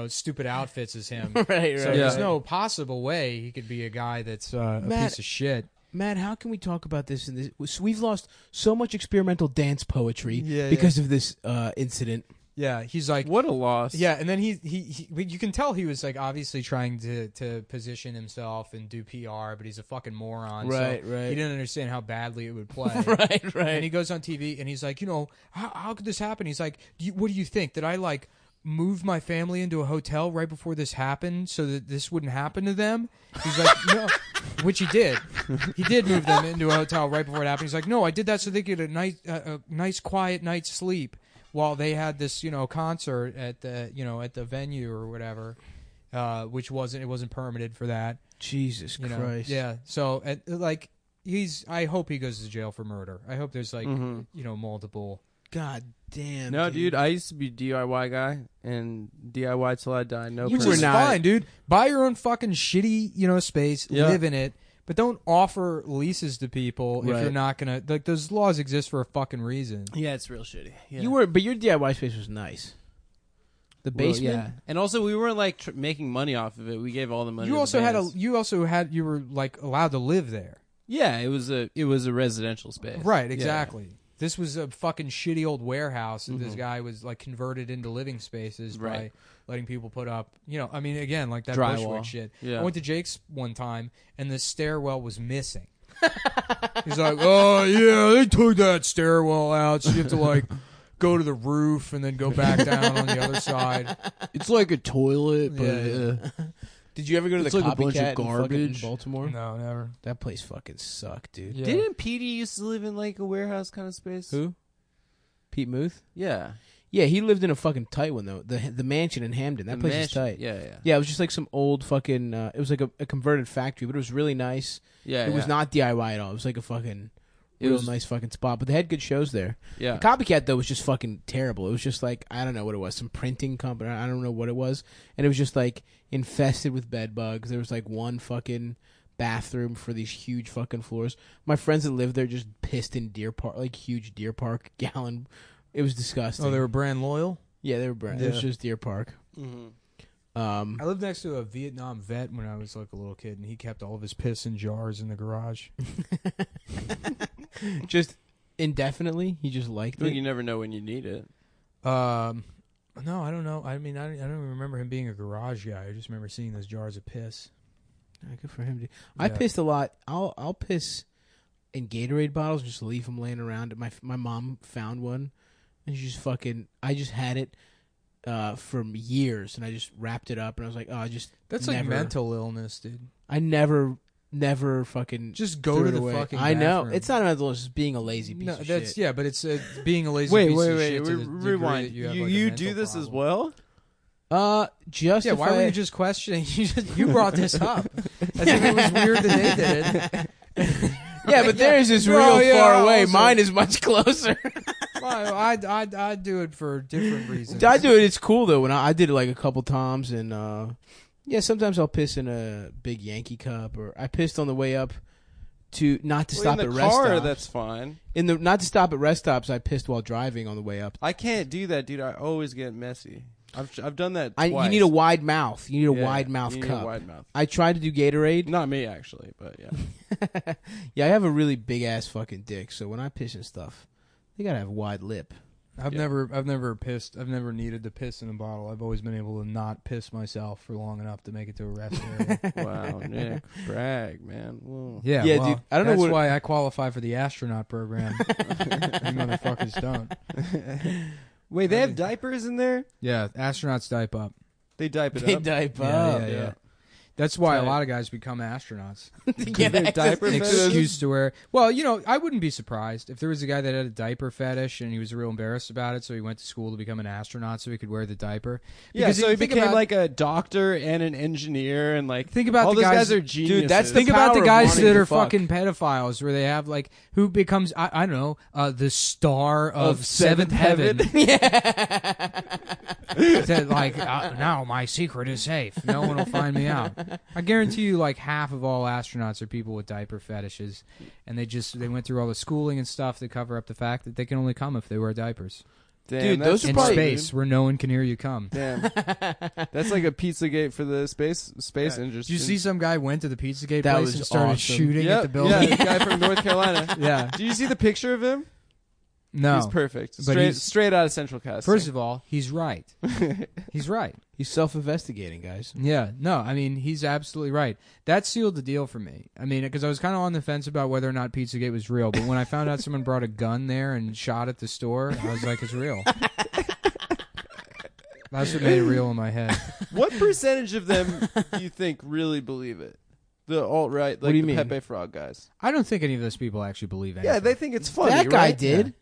stupid outfits as him. Right. So Yeah. there's no possible way he could be a guy that's a Matt- piece of shit. Matt, how can we talk about this? We've lost so much experimental dance poetry Yeah, because of this incident. Yeah, he's like, What a loss. yeah, and then he you can tell he was like obviously trying to position himself and do PR, but he's a fucking moron. Right, so right. He didn't understand how badly it would play. Right. And he goes on TV and he's like, how could this happen? He's like, what do you think? That I like moved my family into a hotel right before this happened so that this wouldn't happen to them. He's like, no, which he did. He did move them into a hotel right before it happened. He's like, no, I did that so they could get a nice quiet night's sleep while they had this, concert at the venue or whatever, which wasn't permitted for that. Jesus Christ. Yeah. So I hope he goes to jail for murder. I hope there's multiple. God damn. No, dude, I used to be a DIY guy, and DIY till I die. No, You permit. were fine, dude. Buy your own fucking shitty, space. Yeah. Live in it, but don't offer leases to people if Right. you're not gonna. Like, those laws exist for a fucking reason. Yeah, it's real shitty. Yeah. But your DIY space was nice. The Well, basement. yeah, and also we weren't like making money off of it. We gave all the money. You to also the had bands. you were like allowed to live there. Yeah, it was a residential space. Right. Yeah. Exactly. This was a fucking shitty old warehouse, and this guy was like converted into living spaces by letting people put up, again, like that Drywall. Bushwick shit. Yeah. I went to Jake's one time, and the stairwell was missing. He's like, oh, yeah, they took that stairwell out, so you have to, like, go to the roof and then go back down on the other side. It's like a toilet, but Yeah. Did you ever go to It's the like a bunch of Copycat in fucking garbage. Baltimore? No, never. That place fucking sucked, dude. Yeah. Didn't Petey used to live in like a warehouse kind of space? Who? Pete Muth? Yeah, Yeah, he lived in a fucking tight one though. The mansion in Hamden. That The place mansion. is tight. Yeah. Yeah, it was just like some old fucking. It was like a converted factory, but it was really nice. Yeah, It was not DIY at all. It was like a fucking It real was- nice fucking spot. But they had good shows there. Yeah. The Copycat though was just fucking terrible. It was just like I don't know what it was, some printing company. I don't know what it was, and it was just like infested with bed bugs. There was like one fucking bathroom for these huge fucking floors. My friends that lived there just pissed in Deer Park, like huge Deer Park gallon. It was disgusting. Oh, they were brand loyal? Yeah, they were brand. It was Yeah. just Deer Park. Mm-hmm. I lived next to a Vietnam vet when I was like a little kid, and he kept all of his piss in jars in the garage. Just indefinitely, he just liked But it. you never know when you need it. No, I don't know. I mean, I don't even remember him being a garage guy. I just remember seeing those jars of piss. Yeah, good for him. Dude. I Yeah. pissed a lot. I'll piss in Gatorade bottles, just leave them laying around. My mom found one, and she just fucking. I just had it for years, and I just wrapped it up, and I was like, oh, I just. That's never, like mental illness, dude. I never fucking Just go threw to it the away. fucking I know bathroom. it's not a mental illness. It's being a lazy piece No, of that's shit. yeah, but it's being a lazy Wait, piece wait, of wait. shit. To the degree Rewind. that you have, You, like, a you mental do this as problem. well? Just Yeah, if why were I- you just questioning? You brought this up. I think it was weird that they did it. Yeah, but theirs is real Oh, yeah, far away. also- Mine is much closer. Well, I'd do it for different reasons. I do it. It's cool though. When I did it like a couple times, and yeah, sometimes I'll piss in a big Yankee cup, or I pissed on the way up to not to stop in at the rest car, stops. that's fine. Not to stop at rest stops. I pissed while driving on the way up. I can't do that, dude. I always get messy. I've done that twice. You need a wide mouth. You need a Yeah, wide mouth you need cup. a wide mouth. I tried to do Gatorade. Not me, actually, but yeah. Yeah, I have a really big ass fucking dick. So when I piss and stuff, they gotta have a wide lip. I've never pissed. I've never needed to piss in a bottle. I've always been able to not piss myself for long enough to make it to a rest area. Wow, Nick. Brag, man. Whoa. Yeah, Yeah, well, dude, I don't know that's what- why I qualify for the astronaut program. You motherfuckers don't. Wait, they have diapers in there? Yeah, astronauts dipe up. They dipe it They up. diaper Yeah, up. yeah, yeah. That's why a Tight. lot of guys become astronauts. To get Their access diaper to An fetish? those- excuse to wear. Well, I wouldn't be surprised if there was a guy that had a diaper fetish and he was real embarrassed about it, so he went to school to become an astronaut so he could wear the diaper. Yeah, Because so if he you think became about- like a doctor and an engineer, and like Think about all the those guys- guys are geniuses. Dude, that's the Think about the power of guys wanting that to are fuck. fucking pedophiles, where they have like who becomes I don't know the star of Seventh Heaven. That, like now my secret is safe. No one will find me out. I guarantee you, like half of all astronauts are people with diaper fetishes, and they went through all the schooling and stuff to cover up the fact that they can only come if they wear diapers. Damn, Dude, that's those are In probably- space, where no one can hear you come. Damn, that's like a Pizzagate for the space industry. Did you see some guy went to the Pizzagate That place was and started awesome. shooting Yep, at the building? Yeah, the guy from North Carolina. Yeah. Do you see the picture of him? No. He's perfect. But he's- Straight out of Central Casting. First of all, he's right. He's right. He's self-investigating, guys. Yeah, no, I mean, he's absolutely right. That sealed the deal for me. I mean, because I was kind of on the fence about whether or not Pizzagate was real, but when I found out someone brought a gun there and shot at the store, I was like, it's real. That's what made it real in my head. What percentage of them do you think really believe it? The alt-right, What do you the mean? Pepe Frog guys. I don't think any of those people actually believe anything. Yeah, they think it's funny, That guy right? did. Yeah.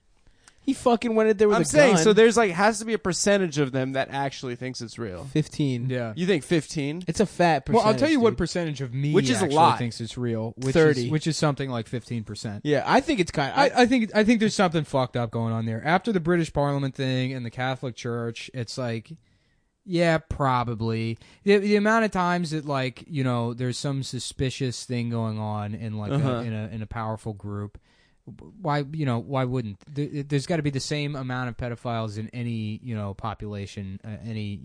He fucking went in there with I'm a saying, gun. so there's has to be a percentage of them that actually thinks it's real. 15. Yeah. You think 15? It's a fat percentage. Well, I'll tell you what dude. percentage of me Which is a actually lot. thinks it's real. 30. Which is something like 15%. Yeah, I think it's kind of. I think there's something fucked up going on there. After the British Parliament thing and the Catholic Church, it's like, yeah, probably. The amount of times that there's some suspicious thing going on in in a powerful group. Why wouldn't there's got to be the same amount of pedophiles in any population, any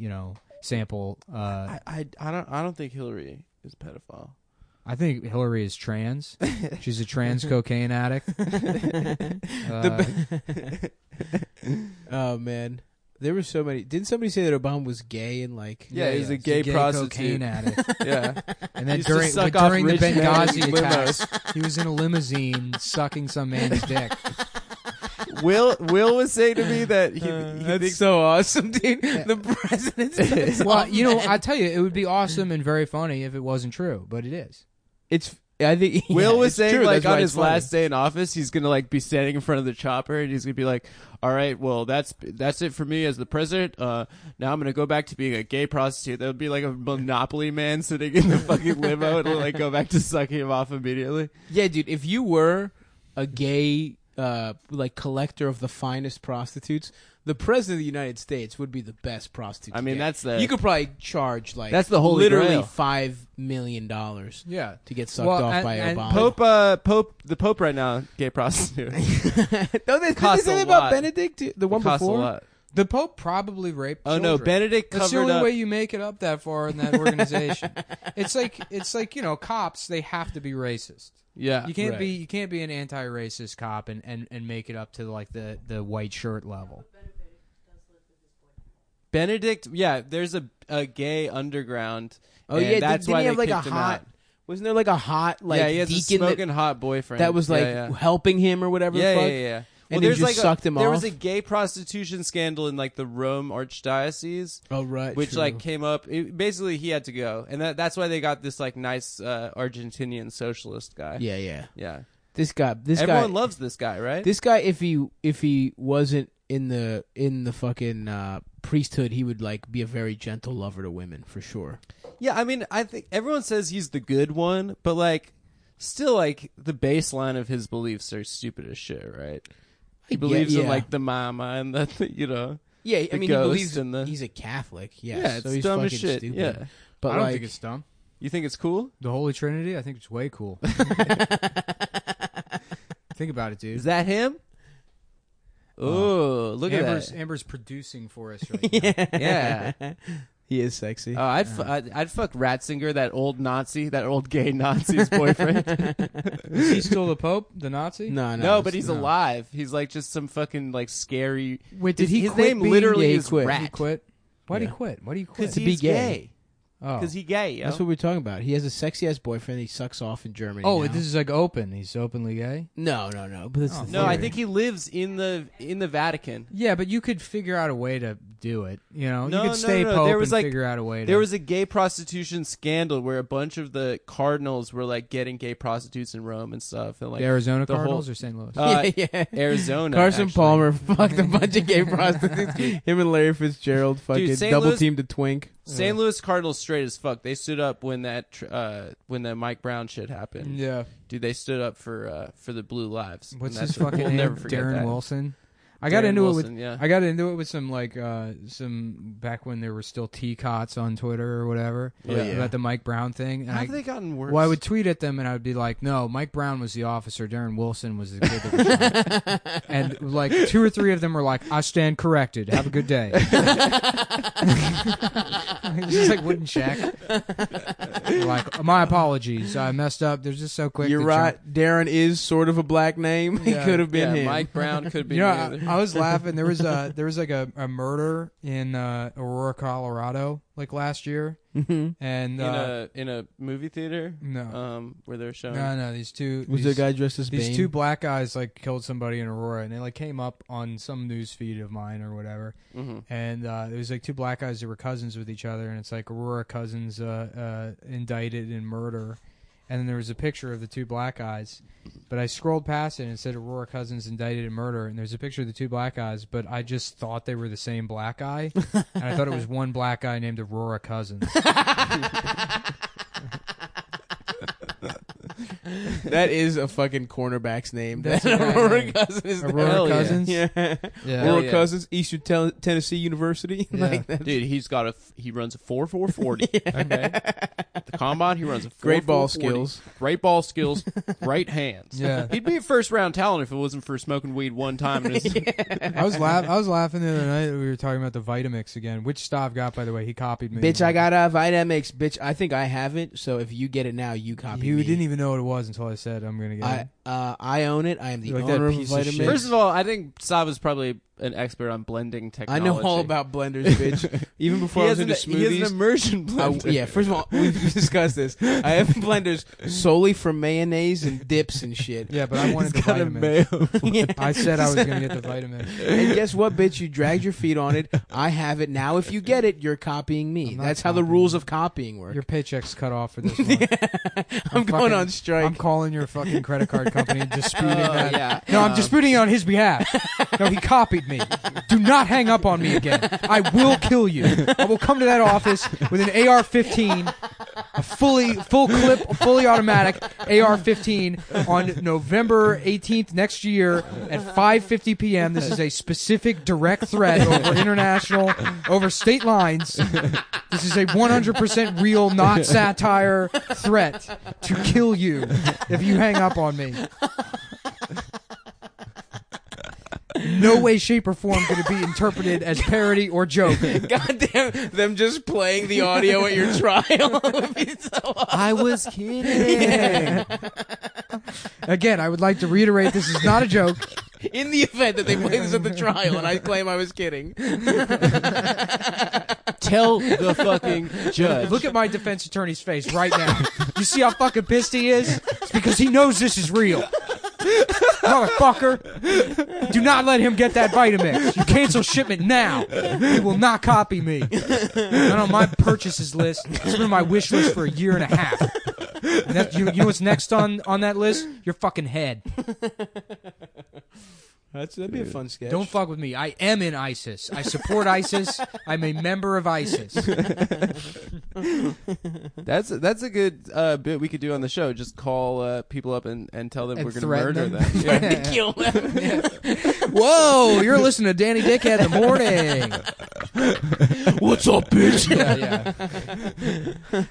sample. I don't think Hillary is a pedophile. I think Hillary is trans. She's a trans cocaine addict. Oh man, there were so many. Didn't somebody say that Obama was gay and Yeah, he's a he's gay prostitute. cocaine addict. Yeah. And then Used to during suck off the rich men Benghazi in attacks, he was in a limousine sucking some man's dick. Will was saying to me that he that's thinks so awesome, dude. The president's. Well, I tell you, it would be awesome and very funny if it wasn't true, but it is. It's. I think Will was it's saying true. That's on why his it's funny. last day in office, he's gonna be standing in front of the chopper and he's gonna be like, "All right, well that's it for me as the president. Now I'm gonna go back to being a gay prostitute." That would be like a Monopoly man sitting in the fucking limo and go back to sucking him off immediately. Yeah, dude. If you were a gay collector of the finest prostitutes, the president of the United States would be the best prostitute. I mean, to get. that's the- you could probably charge That's the holy literally grail. $5 million Yeah. to get sucked off by and Obama. The Pope right now, gay prostitute. Don't they Costs say a that about lot. Benedict? The one It costs before? a lot. The Pope probably raped Oh children. no, Benedict That's the covered only up. way you make it up that far in that organization. It's like cops, they have to be racist. Yeah, You can't right. be an anti-racist cop and make it up to the white shirt level. Benedict. Yeah, there's a gay underground. Oh and yeah, that's didn't why he have they a kicked him hot? out. Wasn't there a hot Yeah, he has a deacon smoking hot boyfriend that was yeah. helping him or whatever? Yeah, the yeah, fuck? yeah. And there's he just sucked him There off? was a gay prostitution scandal in the Rome Archdiocese, Oh right, which true. came up. Basically, he had to go, and that's why they got this nice Argentinian socialist guy. yeah. yeah. This guy. Everyone loves this guy, right? This guy, if he wasn't in the fucking priesthood, he would be a very gentle lover to women for sure. Yeah, I mean, I think everyone says he's the good one, but still, the baseline of his beliefs are stupid as shit, right? He believes in the mama and the Yeah, I the mean, he ghost believes and the- he's a Catholic. Yes, Yeah, it's so he's dumb as fucking shit. stupid. Yeah, But I don't think it's dumb. you think it's cool? The Holy Trinity, I think it's way cool. Think about it, dude. Is that him? Oh, look at that! Amber's producing for us right now. Yeah. he is sexy. Oh, I'd fuck Ratzinger, that old Nazi, that old gay Nazi's boyfriend. Is he still the Pope, the Nazi? no, No, but he's no. alive. He's just some fucking scary. Wait, did he his quit name being- literally Yeah, he is quit. Rat. He quit. Why'd he Yeah. quit? Why do you quit? Because To be he's gay. gay. Oh. Because he's gay. Yo. That's what we're talking about. He has a sexy ass boyfriend. He sucks off in Germany. Oh, now. this is open. He's openly gay. no. But it's Oh, the No, I theory. think he lives in the Vatican. Yeah, but you could figure out a way to do it. No, you no, could stay no. Pope There was, and figure out a way to. There was a gay prostitution scandal where a bunch of the cardinals were getting gay prostitutes in Rome and stuff, and the Arizona the whole- Cardinals or St. Louis. yeah. Arizona. Carson actually. Palmer fucked a bunch of gay prostitutes. Him and Larry Fitzgerald fucking St. double Louis- teamed a twink. St. Louis Cardinals straight as fuck. They stood up when the Mike Brown shit happened. Yeah. Dude, they stood up for the Blue Lives. What's And his that's- fucking we'll name? never forget Darren that. Wilson. I got Darren into Wilson, it with yeah. I got into it with some some back when there were still T-Cots on Twitter or whatever Oh, yeah. about the Mike Brown thing. And How have they gotten worse? well, I would tweet at them and I would be like, "No, Mike Brown was the officer. Darren Wilson was the kid that was shot." And 2 or 3 of them were like, "I stand corrected. Have a good day." Just wouldn't check. My apologies. I messed up. They're just so quick. You're to right. Darren is sort of a black name. He Yeah. could have been yeah, him. Mike Brown could be. You know, either. I was laughing. There was like a murder in Aurora, Colorado, like last year, and in a movie theater. No, where they're showing. No. These a guy dressed as these Bane? two black guys like killed somebody in Aurora, and they like came up on some news feed of mine or whatever. And there was like two black guys that were cousins with each other, and it's like Aurora cousins indicted in murder. And then there was a picture of the two black guys, but I scrolled past it and it said Aurora cousins indicted in murder, and there's a picture of the two black guys, but I just thought they were the same black guy, and I thought it was one black guy named Aurora Cousins. That is a fucking cornerback's name. That's Aurora Cousins is Aurora Cousins? Yeah. Aurora Cousins, Eastern Tennessee University. Yeah. Like that. Dude, he runs a 4.40. Okay. The combine, he runs a 4.40. Great ball skills. Great ball skills. Great hands. Yeah. He'd be a first round talent if it wasn't for smoking weed one time. In his I was laughing the other night. We were talking about the Vitamix again, which Stav got, by the way. He copied me. Bitch, I got a Vitamix. Bitch, I think I have it. So if you get it now, you copy You me. didn't even know what it was until I said I'm gonna get it. I own it. I am the You're like that owner of piece of Vitamix. shit. First of all, I think Sav is probably an expert on blending I technology. know all about blenders, bitch. Even before I was into He has smoothies. an immersion blender. Yeah, first of all, we've discussed this. I have blenders solely for mayonnaise and dips and shit. Yeah, but I wanted the got a Vitamix. Yeah. I said I was gonna get the Vitamix. And guess what, bitch? You dragged your feet on it. I have it. Now if you get it, you're copying me. I'm not That's how the copying rules you. of copying work. Your paycheck's cut off for this month. I'm going on strike. I'm calling your fucking credit card company and disputing that. Yeah. No, I'm disputing it on his behalf. No, he copied me. Do not hang up on me again. I will kill you. I will come to that office with an AR-15, a full clip, fully automatic AR-15 on November 18th next year at 5:50 p.m. This is a specific direct threat over state lines. This is a 100% real, not satire threat to kill you if you hang up on me. No way, shape, or form could it be interpreted as parody or joke. Goddamn, them just playing the audio at your trial would be so awesome. I was kidding. Again, I would like to reiterate this is not a joke. In the event that they play this at the trial and I claim I was kidding. Tell the fucking judge. Look at my defense attorney's face right now. You see how fucking pissed he is? It's because he knows this is real. Motherfucker, do not let him get that Vitamix. You cancel shipment now. He will not copy me. Not on my purchases list. It's been on my wish list for a year and a half. And that, you know what's next on that list? Your fucking head. That'd be a fun sketch. Don't fuck with me. I am in ISIS. I support ISIS. I'm a member of ISIS. That's a good bit we could do on the show. Just call people up and tell them And we're going to threaten murder them. them. Yeah. to kill them. Whoa, you're listening to Danny Dickhead in the morning. What's up, bitch? Yeah.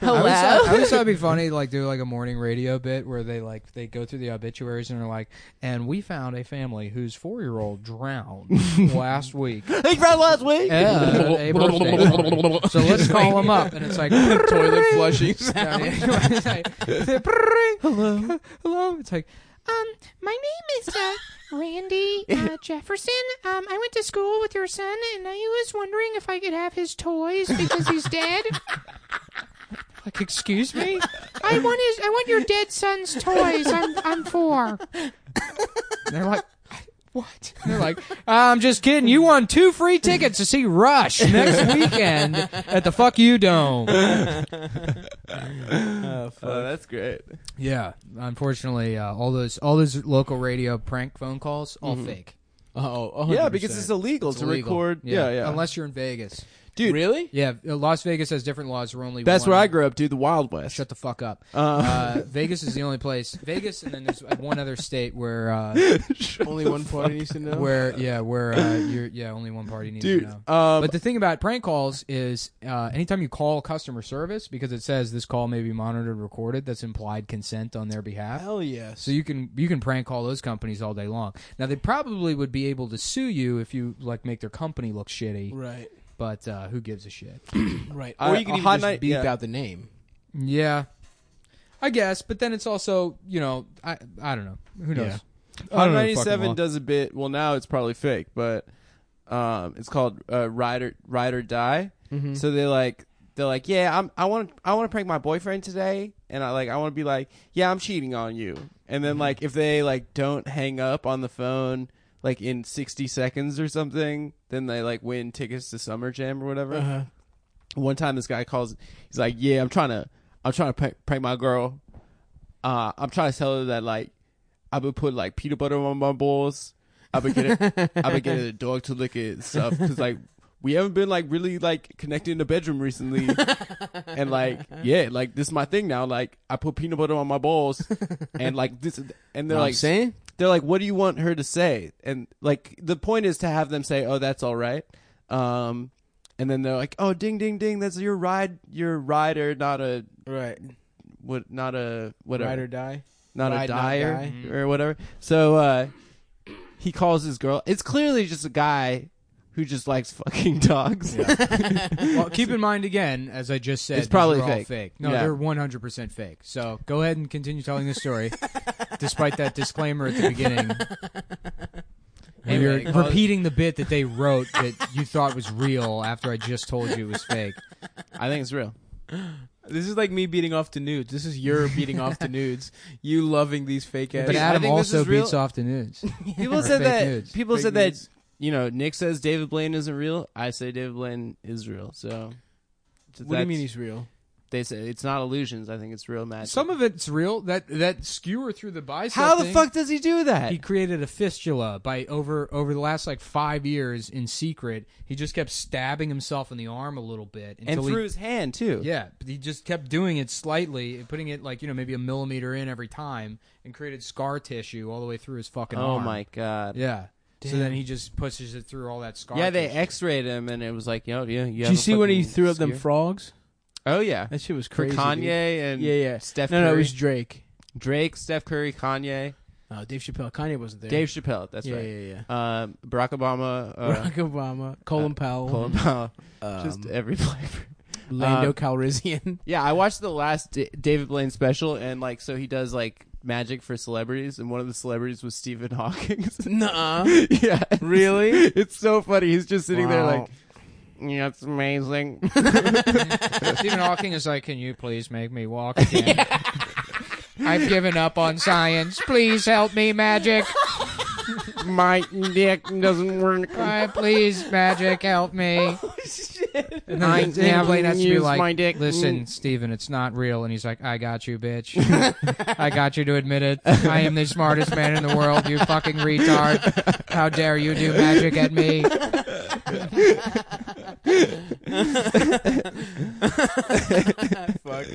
Hello? I always thought it'd be funny to like do like a morning radio bit where they go through the obituaries and they're like, and we found a family whose 4-year-old drowned last week. He drowned last week? Yeah, a birthday party. So let's call him up. And it's like Toilet flushing It's like, hello. It's like, my name is Randy Jefferson. I went to school with your son, and I was wondering if I could have his toys because he's dead. like, excuse me? I want your dead son's toys. I'm 4. And they're like, what? And they're like, I'm just kidding. You won 2 free tickets to see Rush next weekend at the Fuck You Dome. Oh, fuck. That's great. Yeah, unfortunately, all those local radio prank phone calls, all fake. Oh, Yeah, because it's illegal to illegal. record. Yeah. Unless you're in Vegas. Dude, really? Yeah, Las Vegas has different laws. We're only that's one. where I grew up, dude. The Wild West. Shut the fuck up. Vegas is the only place. Vegas, and then there's one other state where Only one party needs to know. where only one party needs Dude, to know. But the thing about prank calls is anytime you call customer service, because it says this call may be monitored or recorded, that's implied consent on their behalf. Hell yes. So you can prank call those companies all day long. Now they probably would be able to sue you if you like make their company look shitty. Right. But who gives a shit? Right. I- Or you can a even hot just night- beep yeah. out the name. Yeah, I guess. But then it's also I don't know. Who knows? Yeah. I don't Hot know the fucking 97 law. does a bit. Well, now it's probably fake, but it's called Ride or Die. Mm-hmm. So they're like, yeah, I want to prank my boyfriend today, and I want to be like, yeah, I'm cheating on you. And then like if they like don't hang up on the phone like in 60 seconds or something, then they like win tickets to Summer Jam or whatever. Uh-huh. One time this guy calls, he's like, yeah, I'm trying to prank my girl. I'm trying to tell her that like I would put like peanut butter on my balls. I've been getting a dog to lick it and stuff because like we haven't been like really like connected in the bedroom recently, and like yeah, like this is my thing now. Like I put peanut butter on my balls, and like this, and they're Know what I'm like saying? they're like, what do you want her to say? And like the point is to have them say, oh, that's all right. And then they're like, oh, ding ding ding, that's your rider, not a Right. not a whatever, Ride or die. not Ride, a not dyer die. or whatever. So he calls his girl. It's clearly just a guy who just likes fucking dogs. Well, keep in mind again, as I just said, It's probably these are all fake. fake. No, Yeah. they're 100% fake. So go ahead and continue telling the story, despite that disclaimer at the beginning. And Anyway, you're repeating the bit that they wrote that you thought was real after I just told you it was fake. I think it's real. This is like me beating off to nudes. This is your beating off to nudes. You loving these fake ass. But I Adam think this also is real. beats off the news. People Or said fake that. nudes. People Fake said nudes. that. You know, Nick says David Blaine isn't real. I say David Blaine is real. So What do you mean he's real? They say it's not illusions. I think it's real magic. Some of it's real. That skewer through the bicep. How the thing, fuck does he do that? He created a fistula by over the last like 5 years in secret. He just kept stabbing himself in the arm a little bit and until through his hand too. yeah, but he just kept doing it slightly, putting it like maybe a millimeter in every time, and created scar tissue all the way through his fucking Oh arm. my god. Yeah. So Damn. then he just pushes it through all that scar. Yeah, they tissue. X-rayed him, and it was like, yeah. You Did you see when he threw up them frogs? Oh yeah, That shit was for crazy. Kanye dude. and Yeah. Steph No, Curry. it was Drake. Drake, Steph Curry, Kanye, Oh, Dave Chappelle. Kanye wasn't there. Dave Chappelle. That's yeah, right. Yeah. Barack Obama, Barack Obama, Colin Powell, Colin Powell, um, just every flavor. Lando Calrissian. Yeah, I watched the last David Blaine special, and like, so he does like magic for celebrities, and one of the celebrities was Stephen Hawking. Nuh-uh. Yeah, Really? it's so funny. He's just sitting there Wow. like, yeah, it's amazing. Stephen Hawking is like, can you please make me walk again? I've given up on science. Please help me, magic. My dick doesn't work. Please, magic, help me. And I then David Blaine has to be use my like, dick. listen, Steven, it's not real. And he's like, I got you, bitch. I got you to admit it. I am the smartest man in the world, you fucking retard. How dare you do magic at me? Fuck.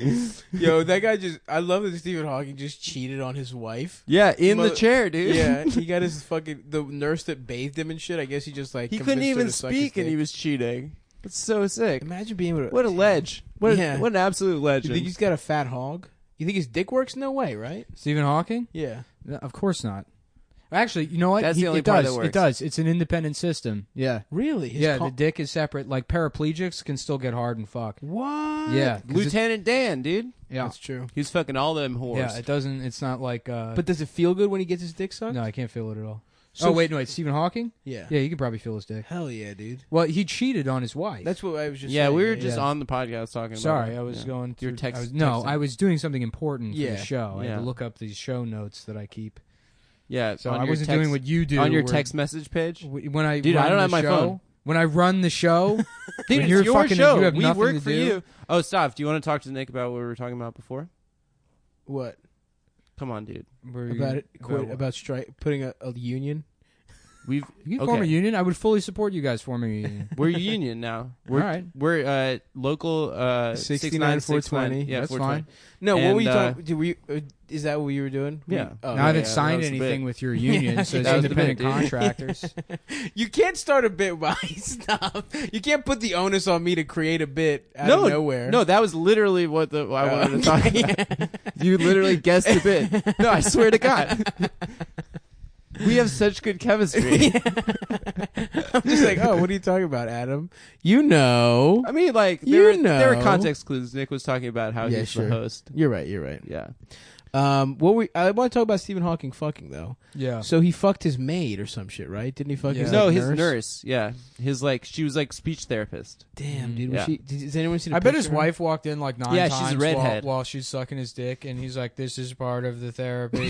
Yo, that guy I love that Stephen Hawking just cheated on his wife. Yeah, in the Mother- chair, dude. Yeah, he got his the nurse that bathed him and shit. I guess he just like He convinced couldn't her even to suck his speak, and dick. he was cheating. It's so sick. Imagine being able to. What a ledge. What Yeah. an absolute You legend. think he's got a fat hog? You think his dick works? No way, right? Stephen Hawking? Yeah. No, of course not. Actually, you know what? That's the only it part does. that works. It does. It's an independent system. Yeah. Really? Yeah, the dick is separate. Like paraplegics can still get hard and fuck. What? Yeah. 'cause it- Lieutenant Dan, dude. yeah. That's true. He's fucking all them whores. Yeah, it doesn't. It's not like. But does it feel good when he gets his dick sucked? no, I can't feel it at all. So oh wait, no, wait. Stephen Hawking? Yeah. Yeah, you can probably feel his dick. Hell yeah, dude. Well, he cheated on his wife. That's what I was just. Yeah, saying. we were just Yeah. on the podcast talking about Sorry, it. I was Yeah. going through. Your text- I was, no, texting. I was doing something important for Yeah. the show. I had Yeah. to look up these show notes that I keep. Yeah, So on I your wasn't text- doing what you do on your where- text message page. When I Dude, run I don't the have my show, phone. When I run the show, Dude, when it's you're your fucking, show. you have We nothing work to for do. you. Oh, stop. Do you want to talk to Nick about what we were talking about before? What Come on, dude. Where you- about it? Quit what? about putting a union. We've You can form a okay. union. I would fully support you guys forming a union. We're a union now. We're All right. we're local 69 420. Yeah, That's 420. fine. No, what And, were you talking? Were you, is that what you were doing? Yeah. Oh, Now I haven't yeah, signed that was a anything bit. with your union, Yeah, so as that was a independent bit, dude. contractors. You can't start a bit by stop. You can't put the onus on me to create a bit out of nowhere. No, that was literally what I wanted to talk about. You literally guessed a bit. No, I swear to God. We have such good chemistry. I'm just like, oh, what are you talking about, Adam? You know. I mean, like, You there were know. context clues. Nick was talking about how Yeah, he's sure. the host. You're right. You're right. Yeah. I want to talk about Stephen Hawking fucking though. Yeah. So he fucked his maid or some shit, right? Didn't he fuck his No, like, his nurse? nurse. Yeah, she was like speech therapist. Damn, dude. Yeah. Does anyone see? The I bet his picture of her? wife walked in like 9 Yeah, times she's a redhead. while she's sucking his dick, and he's like, "This is part of the therapy."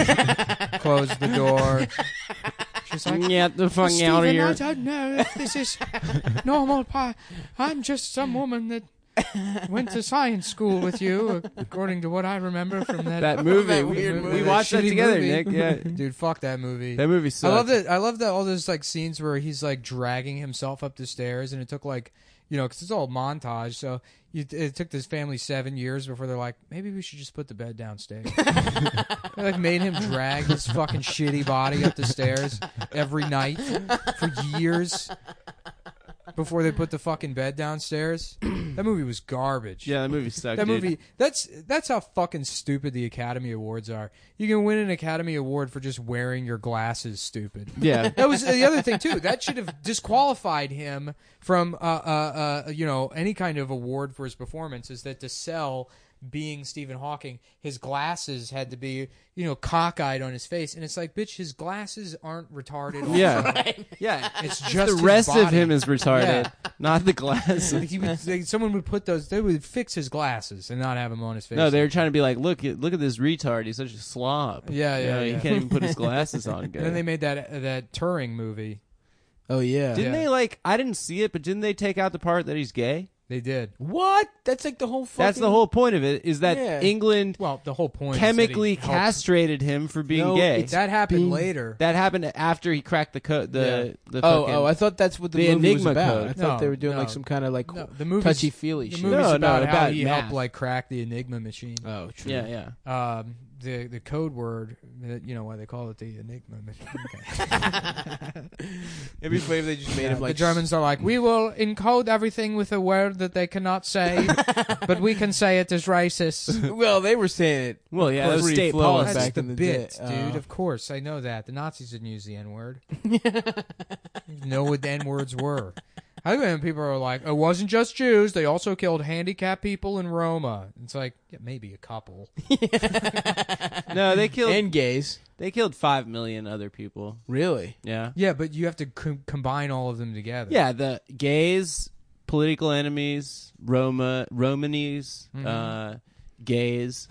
Close the door. She's like, Get the fuck Stephen, out of I here. don't know if this is normal. I'm just some woman that went to science school with you, according to what I remember from that Movie. That we weird movie. we watched that shitty together, movie. Nick. Yeah, Dude, fuck that movie. that movie sucks. I love that all those like scenes where he's like dragging himself up the stairs, and it took like, because it's all montage. So it took this family 7 years before they're like, maybe we should just put the bed downstairs. They like made him drag his fucking shitty body up the stairs every night for years before they put the fucking bed downstairs. That movie was garbage. Yeah, that movie sucked. That dude. movie, that's how fucking stupid the Academy Awards are. You can win an Academy Award for just wearing your glasses stupid. Yeah. That was the other thing too. That should have disqualified him from any kind of award for his performance. Is that to sell being Stephen Hawking, his glasses had to be, cockeyed on his face, and it's like, bitch, his glasses aren't retarded. Also. Yeah, yeah. It's just the his rest of body. him is retarded, Yeah. not the glasses. Someone would put those. They would fix his glasses and not have them on his face. No, they were trying to be like, look at this retard. He's such a slob. Yeah. He can't even put his glasses on. Good. And then they made that Turing movie. Oh yeah. Didn't they like? I didn't see it, but didn't they take out the part that he's gay? They did. What? That's like the whole. Fucking... That's the whole point of it. Is that Yeah. England Well, the whole point chemically is that he helped- castrated him for being No, gay? That happened being- later. That happened after he cracked the code. The Oh, I thought that's what the movie Enigma was about. code. I thought No, they were doing no. like some kind of like No, the movie's touchy feely The shit. movie's No, about how about he math. helped like crack the Enigma machine. Oh, true. yeah, yeah. The code word, why they call it the Enigma machine. It'd be funny if they just made him like the Germans are like, we will encode everything with a word that they cannot say, but we can say it as racist. Well, they were saying it. Well, yeah, that was Pretty state flowing policy. That's back the in the bit, day. dude. Of course, I know that. The Nazis didn't use the N word. Know what the N words were. I think when people are like, it wasn't just Jews. They also killed handicapped people and Roma. It's like, yeah, maybe a couple. No, they killed. And gays. They killed 5 million other people. Really? Yeah. Yeah, but you have to combine all of them together. Yeah, the gays, political enemies, Romanies, gays.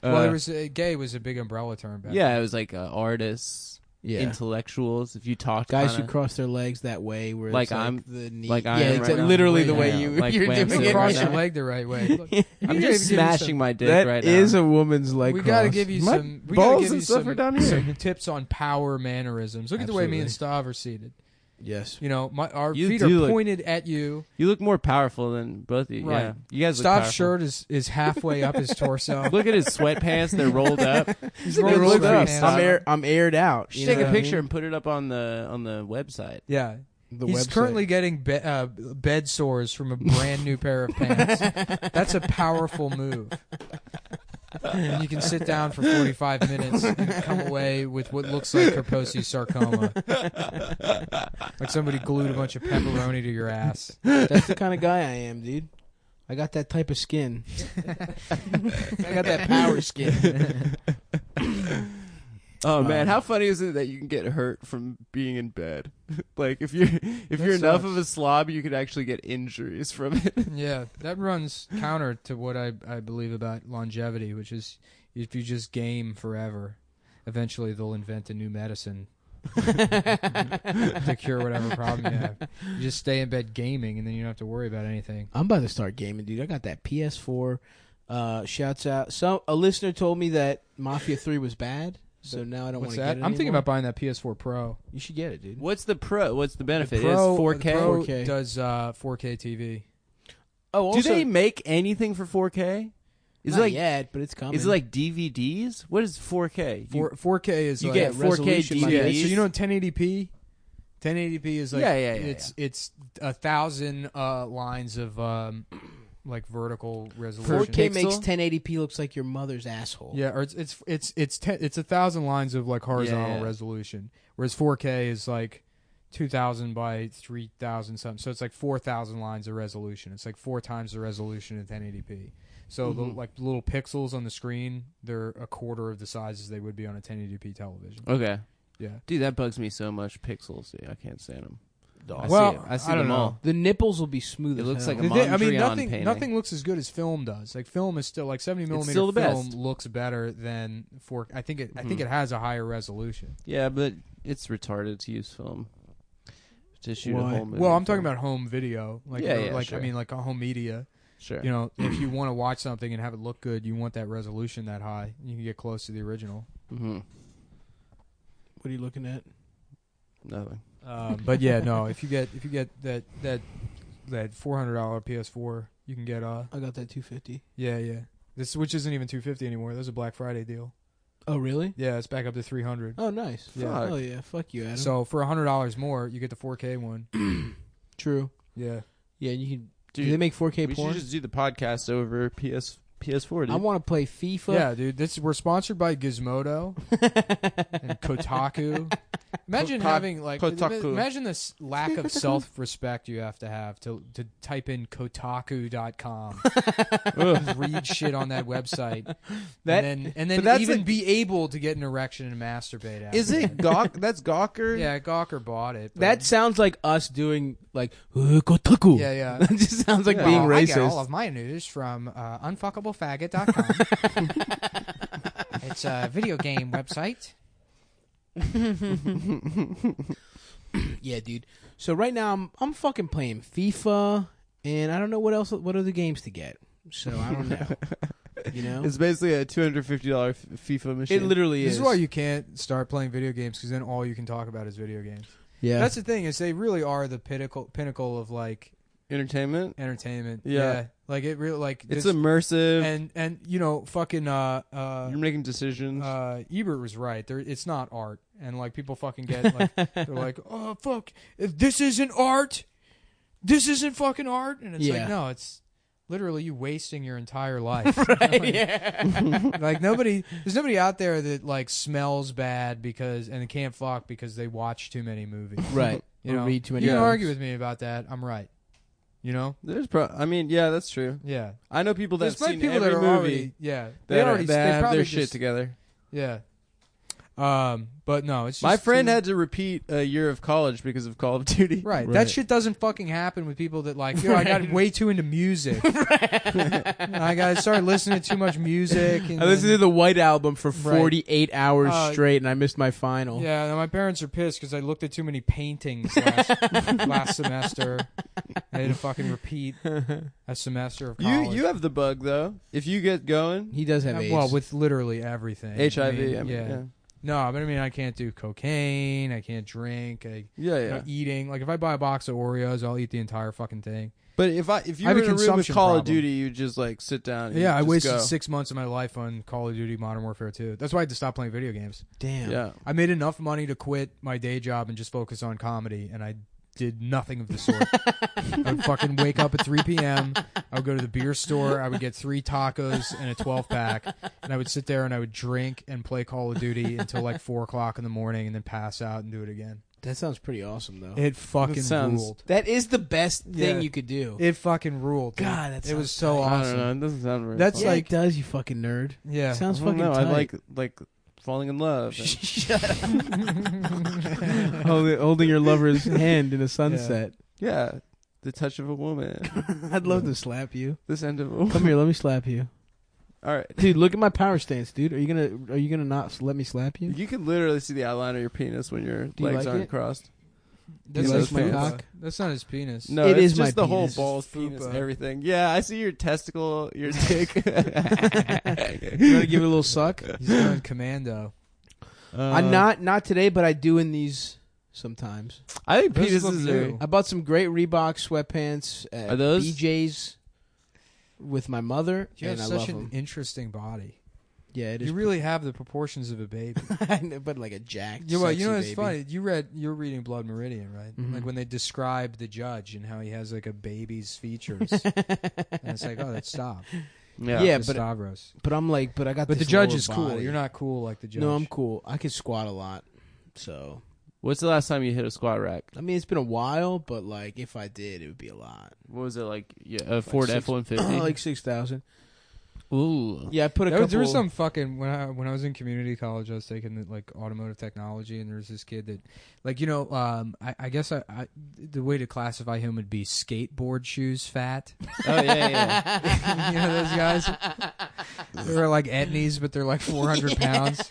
Well, there was gay was a big umbrella term back Yeah, then. it was like artists, Yeah. intellectuals. If you talked Guys kinda, who cross their legs that way, where Like it's like I'm- the knee. like I yeah, am it's right now. literally the Yeah, way yeah, you're like doing Wham it. Sim Cross right your now. leg the right way. Look, we I'm gotta just give you smashing some- my dick That right is now. a woman's leg We cross. gotta give you My some. We balls gotta give and you stuff some, are down here. some tips on power mannerisms. Look at the way me and Stav are seated. Yes. Our You feet do are look- pointed at you. You look more powerful than both of you. Right. Yeah. You guys look Stav's powerful. shirt is halfway up his torso. Look at his sweatpants. They're rolled up. He's They're rolled rolled his up. pants I'm aired out. Just you take know a what I picture mean? and put it up on the website. Yeah. The He's website. currently getting bed sores from a brand new pair of pants. That's a powerful move. And you can sit down for 45 minutes and come away with what looks like Kaposi sarcoma. Like somebody glued a bunch of pepperoni to your ass. That's the kind of guy I am, dude. I got that type of skin. I got that power skin. Oh man, how funny is it that you can get hurt from being in bed? Like if you're enough sucks. of a slob, you could actually get injuries from it. Yeah, that runs counter to what I believe about longevity, which is if you just game forever, eventually they'll invent a new medicine to cure whatever problem you have. You just stay in bed gaming, and then you don't have to worry about anything. I'm about to start gaming, dude. I got that PS4. Shouts out. A listener told me that Mafia 3 was bad, so now I don't want What's to that? get it I'm thinking anymore. about buying that PS4 Pro. You should get it, dude. What's the benefit? The Pro, It's 4K. the Pro 4K. does 4K TV. Oh, Do they make anything for 4K? Is not it like yet, but it's coming. is it like DVDs? What is 4K? 4K is you like get 4K resolution like yeah, DVDs? so you know 1080p. 1080p is like Yeah. it's 1,000 lines of like vertical resolution. 4K Pixel? makes 1080p looks like your mother's asshole. Yeah, or it's 1,000 lines of like horizontal Yeah. resolution, whereas 4K is like 2,000 by 3,000 something. So it's like 4,000 lines of resolution. It's like 4 times the resolution of 1080p. So the little pixels on the screen, they're a quarter of the size as they would be on a 1080p television. Okay. Yeah. Dude, that bugs me so much. Pixels, dude. I can't stand them. I see I don't them know. all. The nipples will be smooth. It as looks hell. like a I mean, Mondrian nothing looks as good as film does. Like film is still like 70 millimeter still the film best. looks better than 4K. I think it has a higher resolution. Yeah, but it's retarded to use film to shoot a Why? whole movie. Well, I'm talking about home video. Like sure. I mean like a home media. Sure. You know, if you want to watch something and have it look good, you want that resolution that high. You can get close to the original. Mm-hmm. What are you looking at? Nothing. But yeah, no. If you get that $400 PS4, you can get I got that 250. yeah. This which isn't even $250 anymore. There's a Black Friday deal. Oh really? Yeah, it's back up to $300. Oh nice. Yeah. Fuck. Oh yeah. Fuck you, Adam. So for $100 more, you get the 4K one. True. Yeah. Yeah, and you can. Dude, do they make 4K we porn? should just do the podcast over PS4, dude. I want to play FIFA. Yeah, dude. We're sponsored by Gizmodo and Kotaku. Imagine having like Kotaku. imagine this lack of self-respect you have to type in Kotaku.com, read shit on that website, and then that's even like- be able to get an erection and masturbate. After Is it that. Gawk? That's Gawker? Yeah, Gawker bought it. but- That sounds like us doing like Kotaku. yeah. That just sounds like Well, being I get racist. all of my news from unfuckablefaggot.com. It's a video game website. Yeah, dude. So right now I'm fucking playing FIFA, and I don't know what other games to get. So I don't know. You know, It's basically a $250 FIFA machine. it literally This is. is why you can't start playing video games because then all you can talk about is video games. Yeah, That's the thing is they really are the pinnacle of like Entertainment? entertainment. Yeah. Like it really like It's this- immersive. and you know fucking You're making decisions. Ebert was right. It's not art, and like people fucking get like they're like, oh fuck, if this isn't art, this isn't fucking art, and it's Yeah. like no, it's literally you wasting your entire life. right. Yeah. Like there's nobody out there that like smells bad because and can't fuck because they watch too many movies. Right. You Or know, read too many you can books. argue with me about that. I'm right. You know? I mean, yeah, that's true. Yeah. I know people that have There's seen people every that are movie already they that already they have probably their just, shit together. Yeah. But no, it's just My friend too- had to repeat a year of college because of Call of Duty. Right. Right. That shit doesn't fucking happen with people that like, yo, I got way too into music. I got started listening to too much music. And I listened to the White Album for Right. 48 hours Uh, straight, and I missed my final. Yeah, and my parents are pissed because I looked at too many paintings last semester. I had to fucking repeat a semester of college. You have the bug though. If you get going, He does have AIDS. well, with literally everything. HIV. I mean, I mean, yeah. No, but I mean, I can't do cocaine. I can't drink. Yeah, You yeah. know, eating. Like if I buy a box of Oreos, I'll eat the entire fucking thing. But if you I have were a in a room with consumption Call of problem. Duty, you just like sit down. And Yeah, I just wasted go. 6 months of my life on Call of Duty Modern Warfare 2. That's why I had to stop playing video games. Damn. Yeah, I made enough money to quit my day job and just focus on comedy, and I did nothing of the sort. I would fucking wake up at 3 p.m. I would go to the beer store. I would get 3 tacos and a 12-pack, and I would sit there and I would drink and play Call of Duty until like 4 o'clock in the morning and then pass out and do it again. That sounds pretty awesome, though. It fucking sounds- ruled. That is the best thing Yeah. you could do. It fucking ruled. dude. God, that it was sounds so tight. I awesome. don't know. It doesn't sound very. That's fun. Yeah, like- it does, you fucking nerd. Yeah. Sounds I don't fucking know. tight. I like falling in love. and- Shut up. Holding your lover's hand in a sunset. yeah, the touch of a woman. I'd love to slap you. This end of a woman. Come here, let me slap you. All right. Dude, look at my power stance, dude. Are you gonna not let me slap you? You can literally see the outline of your penis when your Do you legs like aren't it? crossed. That's You not like my his cock? penis. That's not his penis. No, It it's is my just the whole penis. balls, It's penis, fupa. everything. Yeah, I see your testicle, your dick. You wanna give it a little suck? He's going commando. I'm not today, but I do in these sometimes. I think Those look penises new. are. I bought some great Reebok sweatpants at Are those- BJ's with my mother, You have and I such love an them. interesting body. Yeah, it is. You really have the proportions of a baby. but like a jacked. Yeah, well, you know sexy it's baby. funny. You're reading Blood Meridian, right? Mhm. Like when they describe the judge and how he has like a baby's features, and it's like, oh, that's stop. Yeah, That's but Stavros. but I'm like, but I got. But the this judge lower is cool. body. You're not cool like the judge. No, I'm cool. I can squat a lot, so What's the last time you hit a squat rack? I mean it's been a while, but like if I did, it would be a lot. What was it like? Yeah, a Ford six- F-150. like 6,000. Ooh. Yeah, I put a couple. There was some fucking when I was in community college, I was taking like automotive technology, and there was this kid that, like, I guess the way to classify him would be skateboard shoes fat. Oh yeah. You know those guys? They're like Etnies, but they're like 400 pounds.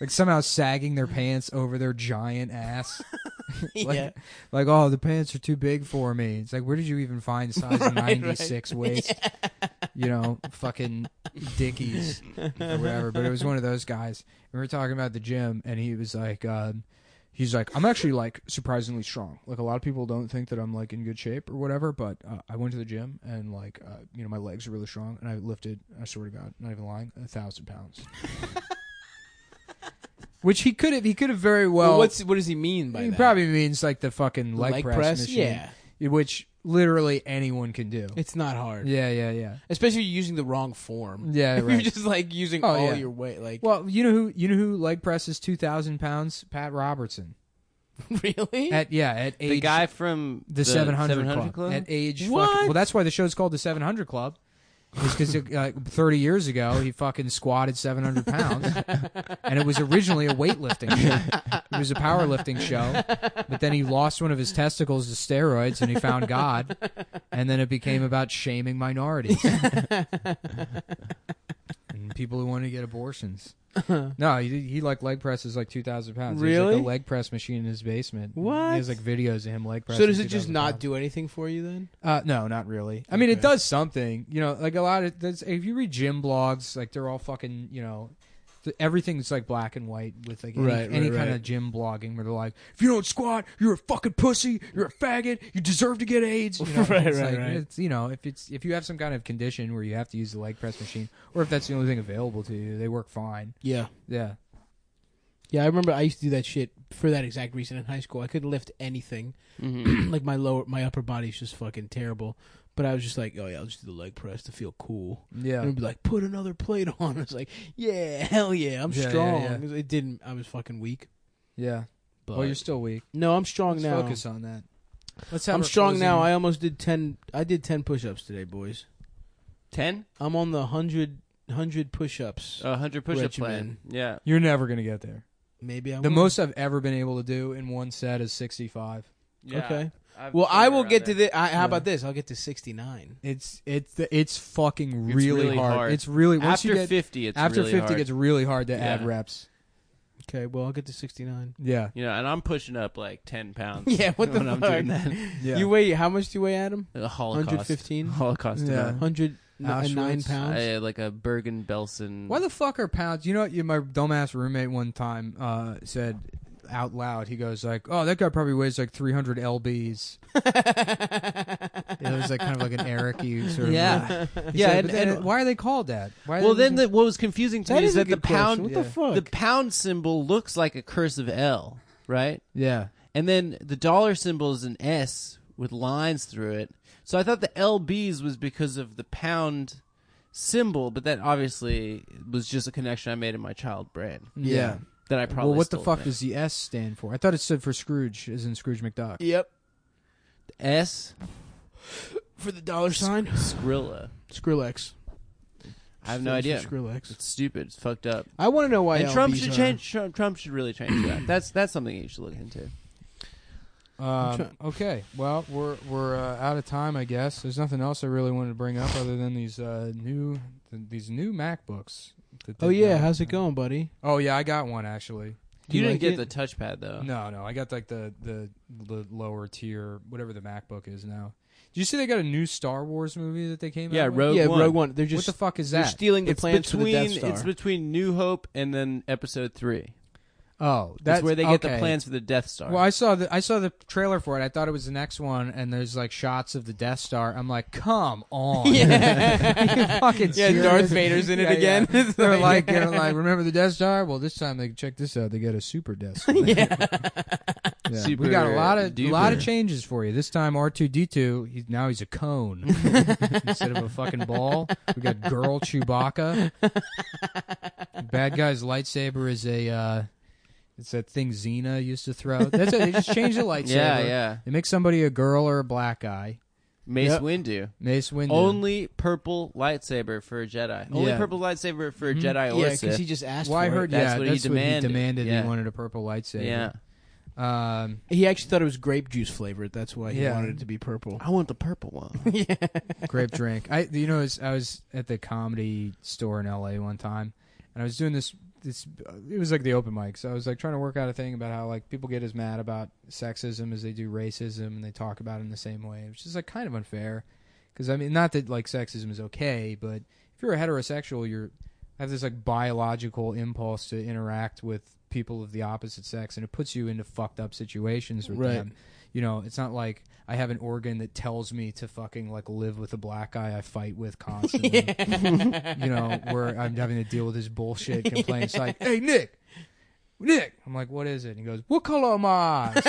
Like somehow sagging their pants over their giant ass. Like, oh, the pants are too big for me. It's like, where did you even find size 96 waist? Yeah. Fucking Dickies or whatever. But it was one of those guys. And we were talking about the gym, and he was like, I'm actually like surprisingly strong. Like a lot of people don't think that I'm like in good shape or whatever, but I went to the gym and like, my legs are really strong, and I lifted, I swear to God, not even lying, 1,000 pounds. Which he could have very well. What does he mean by that? He probably means like the fucking leg press machine. Yeah. Which literally anyone can do. It's not hard. Yeah. Especially if you're using the wrong form. Yeah, If right. you're just like using all your weight. Like, well, you know who leg presses 2,000 pounds? Pat Robertson. really? At age, The guy from the 700 Club. At age What? well, that's why the show's called the 700 Club. It's because 30 years ago he fucking squatted 700 pounds, and it was originally a weightlifting show. It was a powerlifting show, but then he lost one of his testicles to steroids, and he found God, and then it became about shaming minorities and people who want to get abortions. No, he like leg presses like 2,000 pounds. There's Really? like a leg press machine in his basement. What? He has like videos of him leg pressing. So does it just 2,000 not pounds. do anything for you then? No, not really. I mean, it Okay. does something. Like a lot of if you read gym blogs, like they're all fucking, everything's like black and white with like any kind of gym blogging where they're like, if you don't squat, you're a fucking pussy, you're a faggot, you deserve to get AIDS. Right. It's, if you have some kind of condition where you have to use the leg press machine, or if that's the only thing available to you, they work fine. Yeah. Yeah. Yeah, I remember I used to do that shit for that exact reason in high school. I couldn't lift anything. Mm-hmm. Like my upper body's just fucking terrible. But I was just like, oh yeah, I'll just do the leg press to feel cool. Yeah. And it'd be like, put another plate on. It's like, yeah, hell yeah, I'm Yeah, strong. yeah. It didn't. I was fucking weak. Yeah. But Well, you're still weak. no, I'm strong Let's now. focus on that. Let's have I'm our strong now. closing- I almost did 10. I did 10 push-ups today, boys. 10? I'm on the 100 push-ups. 100 push-up plan. Regimen. Yeah. You're never gonna get there. Maybe I The will. most I've ever been able to do in one set is 65. Yeah. Okay. I've Well, been I will around get to there. the. How Yeah. about this? I'll get to 69. It's fucking It's really, really hard. It's really once After you get 50, it's after really 50 hard. it's really hard to add Yeah. reps. Okay, well, I'll get to 69. Yeah. And I'm pushing up like 10 pounds. Yeah, what the when I'm fuck? doing that. Yeah. You weigh, how much do you weigh, Adam? A Holocaust. 115? Holocaust. Yeah. amount. 109 Auschwitz. pounds? I had like a Bergen-Belsen. Why the fuck are pounds? You know what? My dumbass roommate one time said out loud. He goes like, "Oh, that guy probably weighs like 300 lbs." It was like kind of like an Eric-y sort of. Yeah. He Yeah, said, and- but then and- why are they called that? Why are Well, they then what was confusing to That me is is a that the good question. pound, What the fuck? the pound symbol looks like a cursive L, right? yeah. And then the dollar symbol is an S with lines through it. So I thought the LBs was because of the pound symbol, but that obviously was just a connection I made in my child brain. Yeah. That I probably Well, what the stole fuck from. does the S stand for? I thought it stood for Scrooge, as in Scrooge McDuck. Yep. S? For the dollar sign? Skrilla. Skrillex. I have no idea. Skrillex. It's stupid. It's fucked up. I want to know why And Trump LBs should are- change. Trump should really change that. That's something you should look into. Okay, well, we're out of time, I guess. There's nothing else I really wanted to bring up other than these new MacBooks. that Oh, they yeah. got. How's it going, buddy? Oh yeah, I got one actually. Do You you didn't like get it? the touchpad though. No, I got like the lower tier, whatever the MacBook is now. Did you see they got a new Star Wars movie that they came Yeah, out with? Rogue yeah, One. Rogue One. They're just What the fuck is they're that? stealing the It's plans for the between Death Star. it's between New Hope and then Episode 3. Oh, That's where they get the okay. plans for the Death Star. Well, I saw the trailer for it. I thought it was the next one, and there's like shots of the Death Star. I'm like, come on, Yeah. you fucking Yeah, serious? Darth Vader's in it Yeah, again. yeah. It's They're like- like, remember the Death Star? Well, this time they check this out. They get a super Death Star. Yeah. Yeah. Super We got a lot duper. of changes for you. This time R2D2, now he's a cone instead of a fucking ball. We got girl Chewbacca. Bad guy's lightsaber is it's that thing Xena used to throw. That's it. They just changed the lightsaber. yeah. They make somebody a girl or a black guy. Mace Yep. Windu. Mace Windu. Only purple lightsaber for a Jedi. Only Yeah. purple lightsaber for a Jedi or Yeah, Sith. because he just asked Well, I for heard. it. That's Yeah, what he that's what he demanded. demanded. Yeah. He wanted a purple lightsaber. Yeah. He actually thought it was grape juice flavored. That's why he Yeah. wanted it to be purple. I want the purple one. Yeah. Grape drink. I was at the comedy store in LA one time, and I was doing this. It was like the open mic, so I was like trying to work out a thing about how like people get as mad about sexism as they do racism, and they talk about it in the same way, which is like kind of unfair. Because I mean, not that like sexism is okay, but if you're a heterosexual, you have this like biological impulse to interact with people of the opposite sex, and it puts you into fucked up situations with Right. them. You know, it's not like I have an organ that tells me to fucking like live with a black guy I fight with constantly. You know, where I'm having to deal with his bullshit complaints like, "Hey Nick, I'm like, what is it? And he goes, "What color are my eyes?"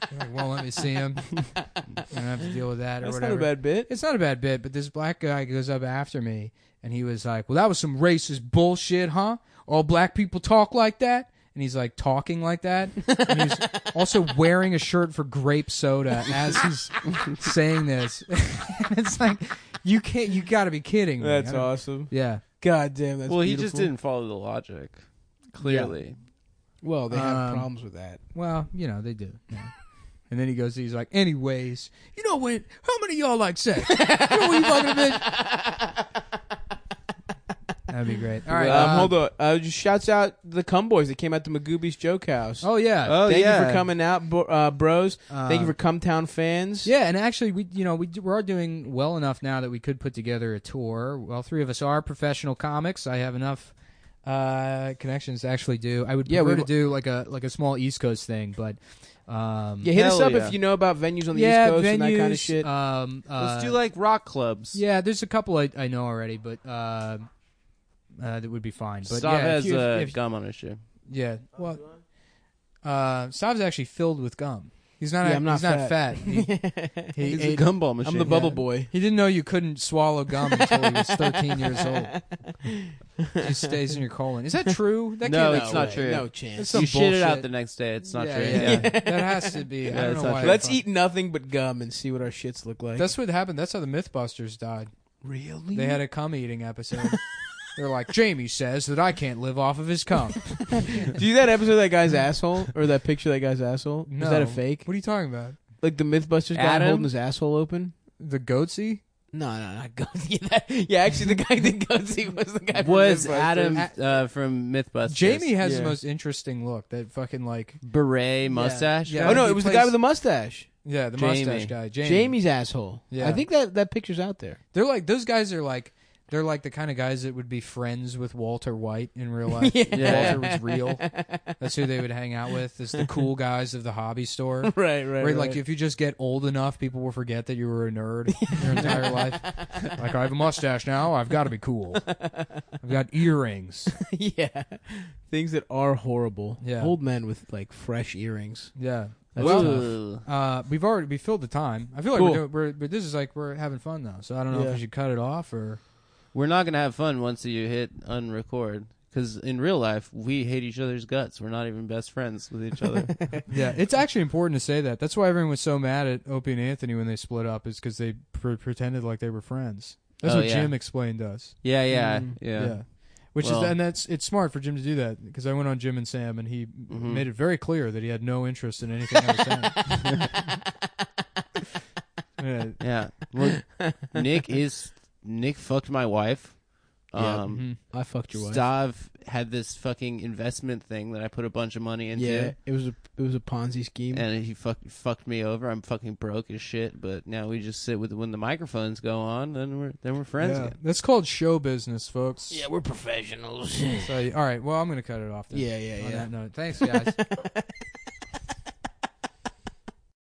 I'm like, well, let me see him. I don't have to deal with that or That's whatever. not a bad bit. It's not a bad bit, but this black guy goes up after me, and he was like, "Well, that was some racist bullshit, huh? All black people talk like that?" And he's like talking like that. And he's also wearing a shirt for grape soda as he's saying this. And it's like, you gotta be kidding me. That's awesome. Yeah. God damn, that's Well, he beautiful. just didn't follow the logic. Clearly. Well, they have Um, problems with that. Well, you know, they do. Yeah. And then he's like, anyways, you know when, how many of y'all like sex? You know when you fucking a bitch? That'd be great. All right. Hold on. Just shouts out the Cum Boys that came out to Magooby's Joke House. Oh, yeah. Oh, Thank yeah. you for coming out, bros. Thank you for Cumtown fans. Yeah, and actually, we are doing well enough now that we could put together a tour. Well, three of us are professional comics. I have enough connections to actually do. I would prefer to do like a small East Coast thing, but Hit us Hell up yeah. if you know about venues on the East Coast and that kind of shit. Let's do like rock clubs. Yeah, there's a couple I know already, but that would be fine. But Stav yeah, has if gum on his shoe. yeah, well, Stav's actually filled with gum. He's not. I'm not he's not fat. fat. He He's a ate- gumball machine. I'm the bubble boy. He didn't know you couldn't swallow gum until he was 13 years old. It just stays in your colon. Is that true? That No, can't it's be not true. true. No It's chance. some You shit it out bullshit. the next day. It's not yeah, true. Yeah, that has to be. I Yeah, don't it's know not why. true. Let's eat nothing but gum and see what our shits look like. That's what happened. That's how the MythBusters died. really. They had a cum eating episode. They're like, Jamie says that I can't live off of his cum. Do you see that episode of that guy's asshole or that picture of that guy's asshole? No. Is that a fake? What are you talking about? Like the MythBusters guy Adam? holding his asshole open? The goatsy? No, not Goatsy. Yeah, actually, the guy that Goatsy was the guy. From Was MythBusters. Adam from Mythbusters. Jamie has Yeah. the most interesting look. That fucking like, beret mustache. Yeah. Oh no, he it was the plays- guy with the mustache. yeah, the Jamie. mustache guy. Jamie. Jamie's asshole. Yeah. I think that picture's out there. They're like, those guys are like, they're like the kind of guys that would be friends with Walter White in real life. Yeah. Walter was real. That's who they would hang out with. Is the cool guys of the hobby store. Right. Where like if you just get old enough, people will forget that you were a nerd your entire life. Like, I have a mustache now. I've got to be cool. I've got earrings. yeah, things that are horrible. Yeah. Old men with like fresh earrings. Yeah. That's Well, tough. We filled the time. I feel like Cool. but this is like we're having fun though. So I don't know Yeah. if we should cut it off or. we're not gonna have fun once you hit unrecord. Because in real life, we hate each other's guts. We're not even best friends with each other. Yeah, it's actually important to say that. That's why everyone was so mad at Opie and Anthony when they split up, is because they pretended like they were friends. That's Oh, what yeah. Jim explained to us. Yeah. Mm. Yeah. Which Well- it's smart for Jim to do that, because I went on Jim and Sam and he Mhm. made it very clear that he had no interest in anything I was saying. Yeah. Yeah. Well, Nick fucked my wife. Yeah. Mhm. I fucked your wife. Stav had this fucking investment thing that I put a bunch of money into. Yeah, it was a Ponzi scheme. And he fucked me over. I'm fucking broke as shit. But now we just sit with when the microphones go on. Then we're friends Yeah. again. That's called show business, folks. Yeah, we're professionals. So, all right. Well, I'm going to cut it off then. Yeah. On that note. Thanks, guys.